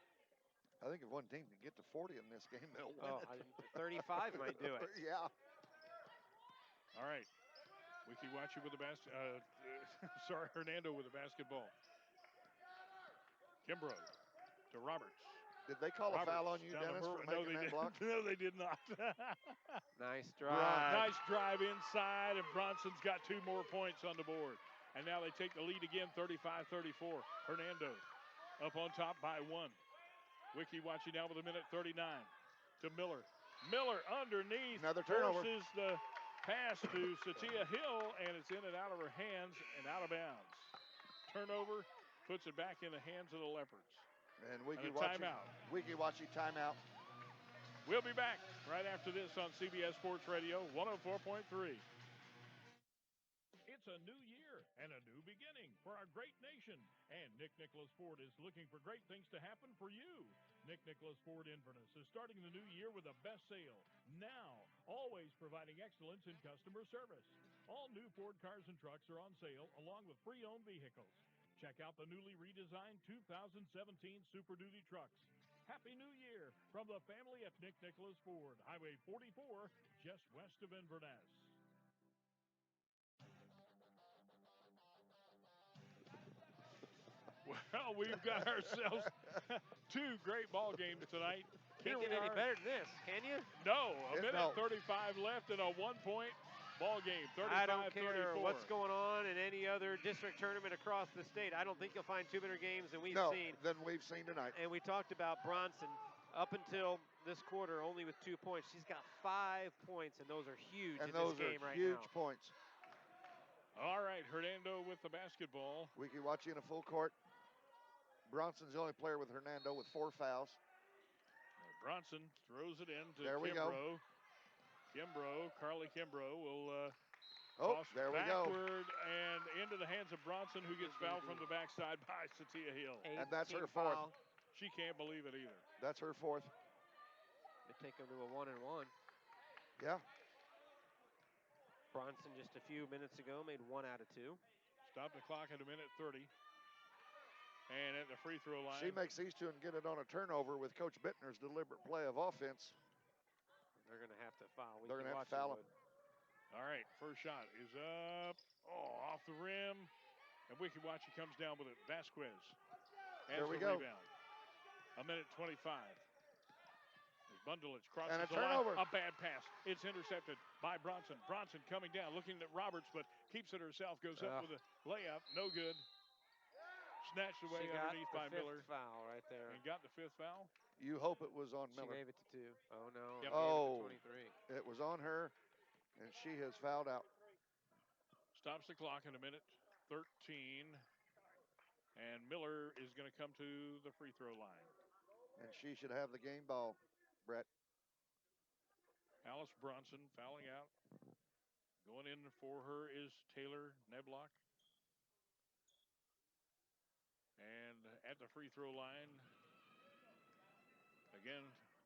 S2: I think if one team can get to 40 in this game, they'll win it.
S3: 35 might do it.
S2: Yeah.
S1: All right. Winky Wachi with the basket. Sorry, Hernando with the basketball. Kimbrough to Roberts.
S2: Did they call a foul on you, Dennis, for making that block?
S1: No, they did not.
S3: Nice drive.
S1: Nice drive inside, and Bronson's got 2 more points on the board. And now they take the lead again, 35-34. Hernando up on top by 1. Winky Wachi now with 1:39 to Miller. Miller underneath.
S2: Another turnover.
S1: Forces the pass to Satia Hill, and it's in and out of her hands and out of bounds. Turnover puts it back in the hands of the Leopards.
S2: And
S1: a timeout.
S2: Winky Wachi timeout.
S1: We'll be back right after this on CBS Sports Radio 104.3.
S6: It's a new year and a new beginning for our great nation. And Nick Nicholas Ford is looking for great things to happen for you. Nick Nicholas Ford Inverness is starting the new year with a best sale. Now, always providing excellence in customer service. All new Ford cars and trucks are on sale along with pre-owned vehicles. Check out the newly redesigned 2017 Super Duty trucks. Happy New Year from the family at Nick Nicholas Ford, Highway 44, just west of Inverness.
S1: Well, we've got ourselves 2 great ball games tonight.
S3: Can't get any better than this, can you?
S1: No, a minute 35 left in a 1-point ball game. 35-34.
S3: I don't care what's going on in any other district tournament across the state. I don't think you'll find 2 better games than we've seen.
S2: Than we've seen tonight.
S3: And we talked about Bronson up until this quarter only with 2 points. She's got 5 points, and those are huge in this game right now.
S2: And those are huge points.
S1: All right, Hernando with the basketball.
S2: Winky Wachi in a full court. Bronson's the only player with Hernando with 4 fouls.
S1: Bronson throws it in to
S2: there we
S1: Kimbrough. Go. Carly Kimbrough will
S2: toss
S1: backward and into the hands of Bronson, who gets fouled from the backside by Satia Hill.
S2: And that's her 4th.
S3: Foul.
S1: She can't believe it either.
S2: That's her 4th.
S3: They take them to a 1-and-1.
S2: Yeah.
S3: Bronson just a few minutes ago made 1 out of 2.
S1: Stop the clock at 1:30. And at the free throw line.
S2: She makes these 2 and get it on a turnover with Coach Bittner's deliberate play of offense.
S3: They're going to have to foul.
S2: They're going to have to foul him.
S1: All right, first shot is up. Oh, off the rim. And Winky Wachi comes down with it. Vasquez.
S2: There we go.
S1: Rebound. 1:25. As Bundelich crosses
S2: and a
S1: the
S2: turnover.
S1: line. A bad pass. It's intercepted by Bronson. Bronson coming down, looking at Roberts, but keeps it herself. Goes up with a layup. No good. Snatched away underneath by Miller.
S3: Foul right there.
S1: And got the 5th foul.
S2: You hope it was on Miller.
S3: She gave it to 2. Oh, no.
S1: Yep.
S2: Oh,
S3: 23.
S2: It was on her, and she has fouled out.
S1: Stops the clock in 1:13. And Miller is going to come to the free throw line.
S2: And she should have the game ball, Brett.
S1: Alice Bronson fouling out. Going in for her is Taylor Neblock. at the free throw line, again,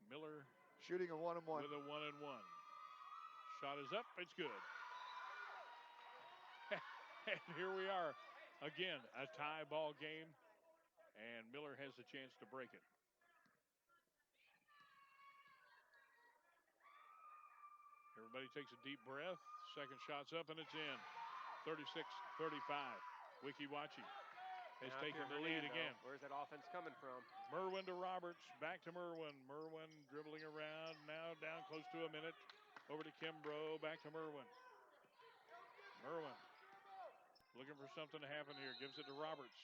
S1: Miller
S2: shooting a 1-and-1.
S1: with a 1-and-1. Shot is up. It's good. And here we are. Again, a tie ball game. And Miller has a chance to break it. Everybody takes a deep breath. Second shot's up and it's in. 36-35. Wiki Wachi has taken the lead again.
S3: Where's that offense coming from?
S1: Merwin to Roberts. Back to Merwin. Merwin dribbling around. Now down close to a minute. Over to Kimbrough. Back to Merwin. Merwin looking for something to happen here. Gives it to Roberts.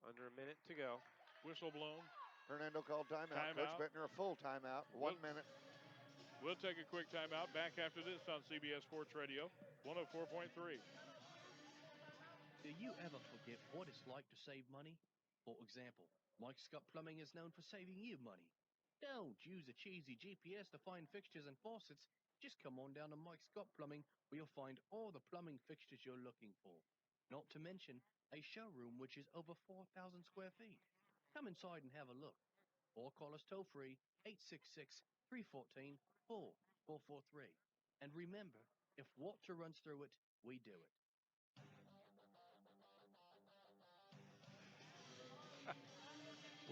S3: Under a minute to go.
S1: Whistle blown.
S2: Hernando called timeout. Coach Bittner a full timeout. 1 minute.
S1: We'll take a quick timeout. Back after this on CBS Sports Radio, 104.3.
S10: Do you ever forget what it's like to save money? For example, Mike Scott Plumbing is known for saving you money. Don't use a cheesy GPS to find fixtures and faucets. Just come on down to Mike Scott Plumbing, where you'll find all the plumbing fixtures you're looking for. Not to mention a showroom which is over 4,000 square feet. Come inside and have a look. Or call us toll-free 866-314-4443. And remember, if water runs through it, we do it.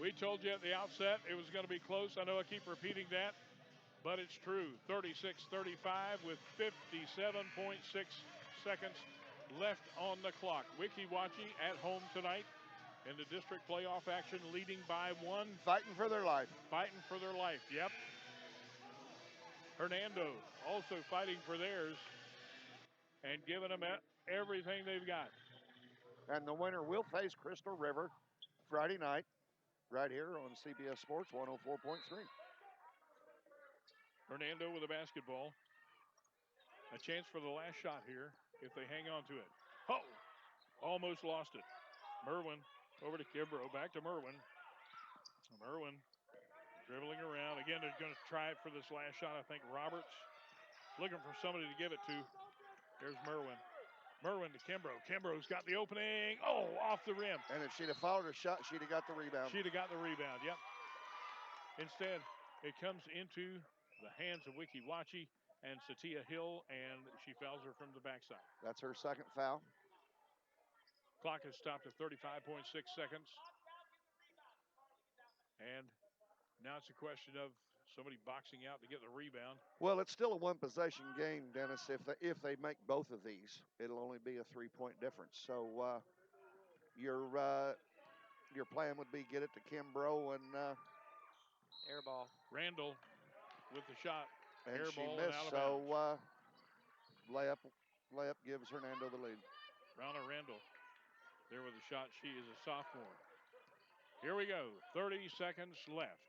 S1: We told you at the outset it was going to be close. I know I keep repeating that, but it's true. 36-35 with 57.6 seconds left on the clock. Wiki Wachi at home tonight in the district playoff action, leading by 1.
S2: Fighting for their life.
S1: Fighting for their life, yep. Hernando also fighting for theirs and giving them everything they've got.
S2: And the winner will face Crystal River Friday night right here on CBS Sports 104.3.
S1: Hernando with a basketball. A chance for the last shot here if they hang on to it. Oh, almost lost it. Merwin over to Kimbrough. Back to Merwin. Merwin dribbling around. Again, they're going to try it for this last shot. I think Roberts looking for somebody to give it to. There's Merwin. Merwin to Kimbrough. Kimbrough's got the opening. Oh, off the rim.
S2: And if she'd have followed her shot, she'd have got the rebound.
S1: She'd have got the rebound, yep. Instead, it comes into the hands of Wiki Wachi and Satia Hill, and she fouls her from the backside.
S2: That's her second foul.
S1: Clock has stopped at 35.6 seconds. And now it's a question of somebody boxing out to get the rebound.
S2: Well, it's still a one-possession game, Dennis. If they make both of these, it'll only be a 3-point difference. So your plan would be get it to Kimbrough and
S3: air ball.
S1: Randall with the shot.
S2: And
S1: air
S2: she
S1: ball
S2: missed.
S1: And out of bounds.
S2: So layup gives Hernando the lead.
S1: Ronna Randall there with the shot. She is a sophomore. Here we go. 30 seconds left.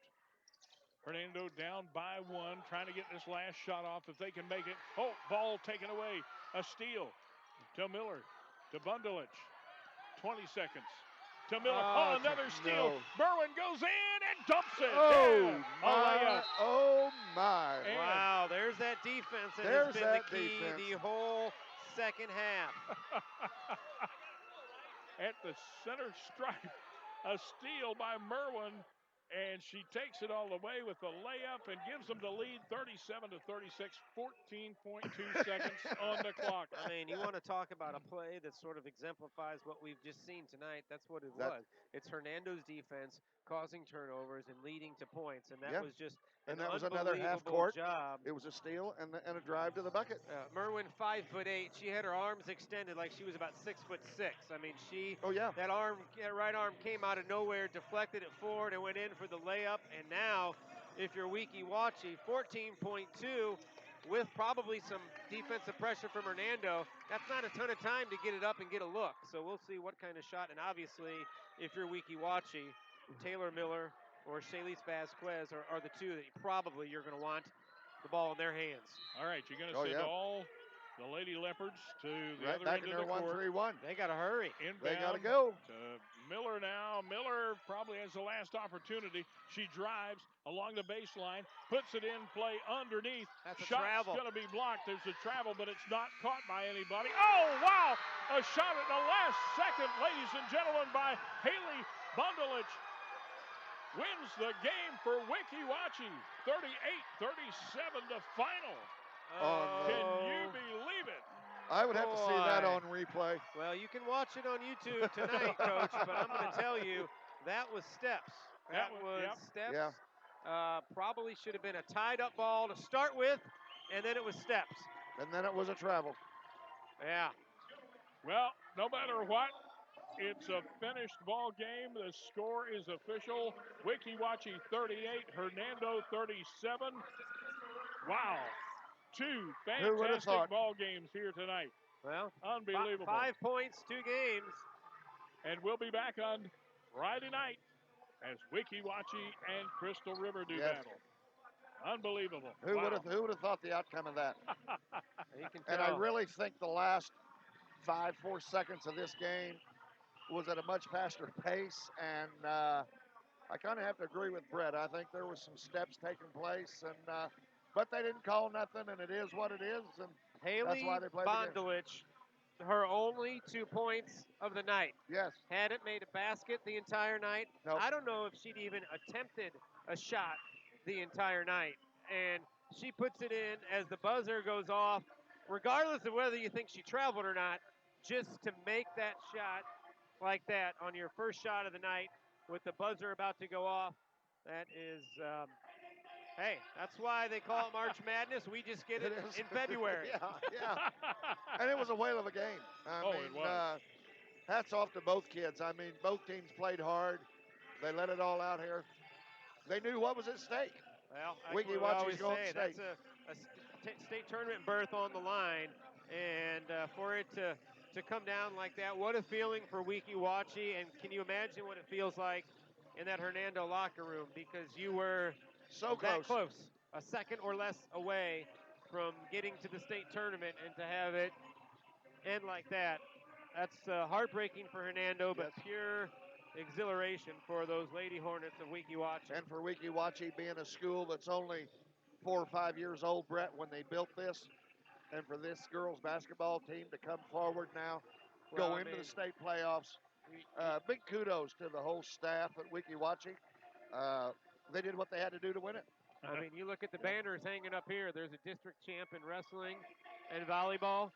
S1: Hernando down by 1, trying to get this last shot off if they can make it. Oh, ball taken away. A steal to Miller, to Bundelich. 20 seconds to Miller. Another steal.
S2: No.
S1: Merwin goes in and dumps it.
S2: Oh,
S1: yeah,
S2: my. Oh, my.
S1: And
S3: wow, there's that defense. And
S2: there's
S3: has been
S2: that
S3: the key
S2: defense.
S3: the whole second half.
S1: At the center stripe, a steal by Merwin. And she takes it all the way with the layup and gives them the lead 37-36, 14.2 seconds on the clock.
S3: I mean, you want to talk about a play that sort of exemplifies what we've just seen tonight. That's what it was. It's Hernando's defense causing turnovers and leading to points. And that was just
S2: and
S3: an
S2: that was another half
S3: unbelievable
S2: court
S3: job.
S2: It was a steal and a drive to the bucket.
S3: Merwin, 5'8". She had her arms extended like she was about 6'6". I mean, that right arm came out of nowhere, deflected it forward, and went in for the layup. And now, if you're Wiki Wachi, 14.2 with probably some defensive pressure from Hernando. That's not a ton of time to get it up and get a look. So we'll see what kind of shot. And obviously, if you're Wiki Wachi, Taylor Miller or Shaylise Vasquez are the two that you're going to want the ball in their hands.
S1: All right, you're going to send all the Lady Leopards to the
S2: Right
S1: other
S2: back
S1: end
S2: in
S1: of
S2: there,
S1: the court.
S2: 1-3-1.
S3: They got to hurry.
S1: Inbound
S2: They got to go.
S1: to Miller now. Miller probably has the last opportunity. She drives along the baseline, puts it in play underneath.
S3: That's a
S1: Shot's
S3: travel.
S1: going to be blocked. There's a travel, but it's not caught by anybody. Oh, wow! A shot at the last second, ladies and gentlemen, by Haley Bundelich. Wins the game for Wikiwachi. 38-37 to final. Can you believe it?
S2: I would have to see that on replay.
S3: Well, you can watch it on YouTube tonight, Coach, but I'm going to tell you, that was steps. That was steps.
S2: Yeah.
S3: Probably should have been a tied-up ball to start with, and then it was steps.
S2: And then it was a travel.
S3: Yeah.
S1: Well, no matter what, it's a finished ball game. The score is official. Wikiwachi 38, Hernando 37. Wow. Two fantastic ball games here tonight.
S3: Well,
S1: unbelievable.
S3: 5 points, 2 games.
S1: And we'll be back on Friday night as Wikiwachi and Crystal River do battle. Unbelievable.
S2: Who would have thought the outcome of that?
S3: You can tell.
S2: And I really think the last 4 seconds of this game was at a much faster pace, and I kind of have to agree with Brett. I think there was some steps taking place, and but they didn't call nothing, and it is what it is, and that's why they played the game.
S3: Bundelich, her only 2 points of the night.
S2: Yes.
S3: Hadn't made a basket the entire night.
S2: Nope.
S3: I don't know if she'd even attempted a shot the entire night. And she puts it in as the buzzer goes off, regardless of whether you think she traveled or not, just to make that shot like that on your first shot of the night with the buzzer about to go off. That is, hey, that's why they call it March Madness. We just get it in February.
S2: Yeah. And it was a whale of a game.
S1: It was.
S2: Hats off to both kids. I mean, both teams played hard. They let it all out here. They knew what was at stake.
S3: Well,
S2: Wikiwachi's going to state.
S3: That's a state tournament berth on the line, and for it to come down like that, what a feeling for Wikiwachi. And can you imagine what it feels like in that Hernando locker room? Because you were
S2: so
S3: that close, a second or less away from getting to the state tournament, and to have it end like that. That's heartbreaking for Hernando, but pure exhilaration for those Lady Hornets of Wikiwachi.
S2: And for Wikiwachi being a school that's only 4 or 5 years old, Brett, when they built this, and for this girls basketball team to come forward now, go into the state playoffs. Big kudos to the whole staff at Wikiwachi. They did what they had to do to win it.
S3: I mean, you look at the banners hanging up here. There's a district champ in wrestling and volleyball.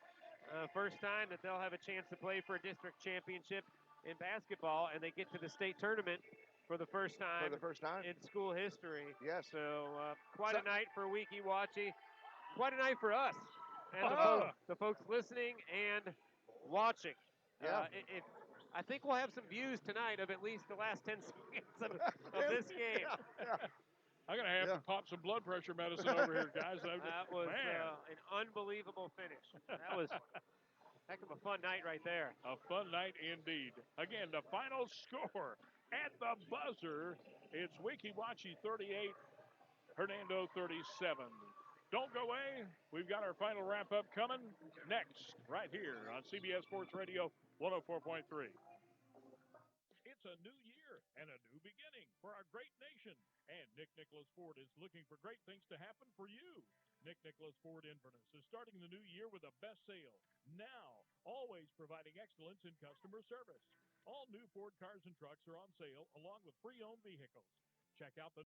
S3: First time that they'll have a chance to play for a district championship in basketball, and they get to the state tournament for the first time, in school history.
S2: Yes.
S3: So quite a night for Wikiwachi. Quite a night for us and the folks listening and watching.
S2: Yeah.
S3: I think we'll have some views tonight of at least the last 10 seconds of this game.
S2: Yeah.
S1: I'm going to have to pop some blood pressure medicine over here, guys.
S3: That was an unbelievable finish. That was heck of a fun night right there.
S1: A fun night indeed. Again, the final score at the buzzer, it's Wikiwachi 38, Hernando 37. Don't go away. We've got our final wrap-up coming next, right here on CBS Sports Radio 104.3. It's a new year and a new beginning for our great nation. And Nick Nicholas Ford is looking for great things to happen for you. Nick Nicholas Ford Inverness is starting the new year with a best sale. Now, always providing excellence in customer service. All new Ford cars and trucks are on sale along with pre-owned vehicles. Check out the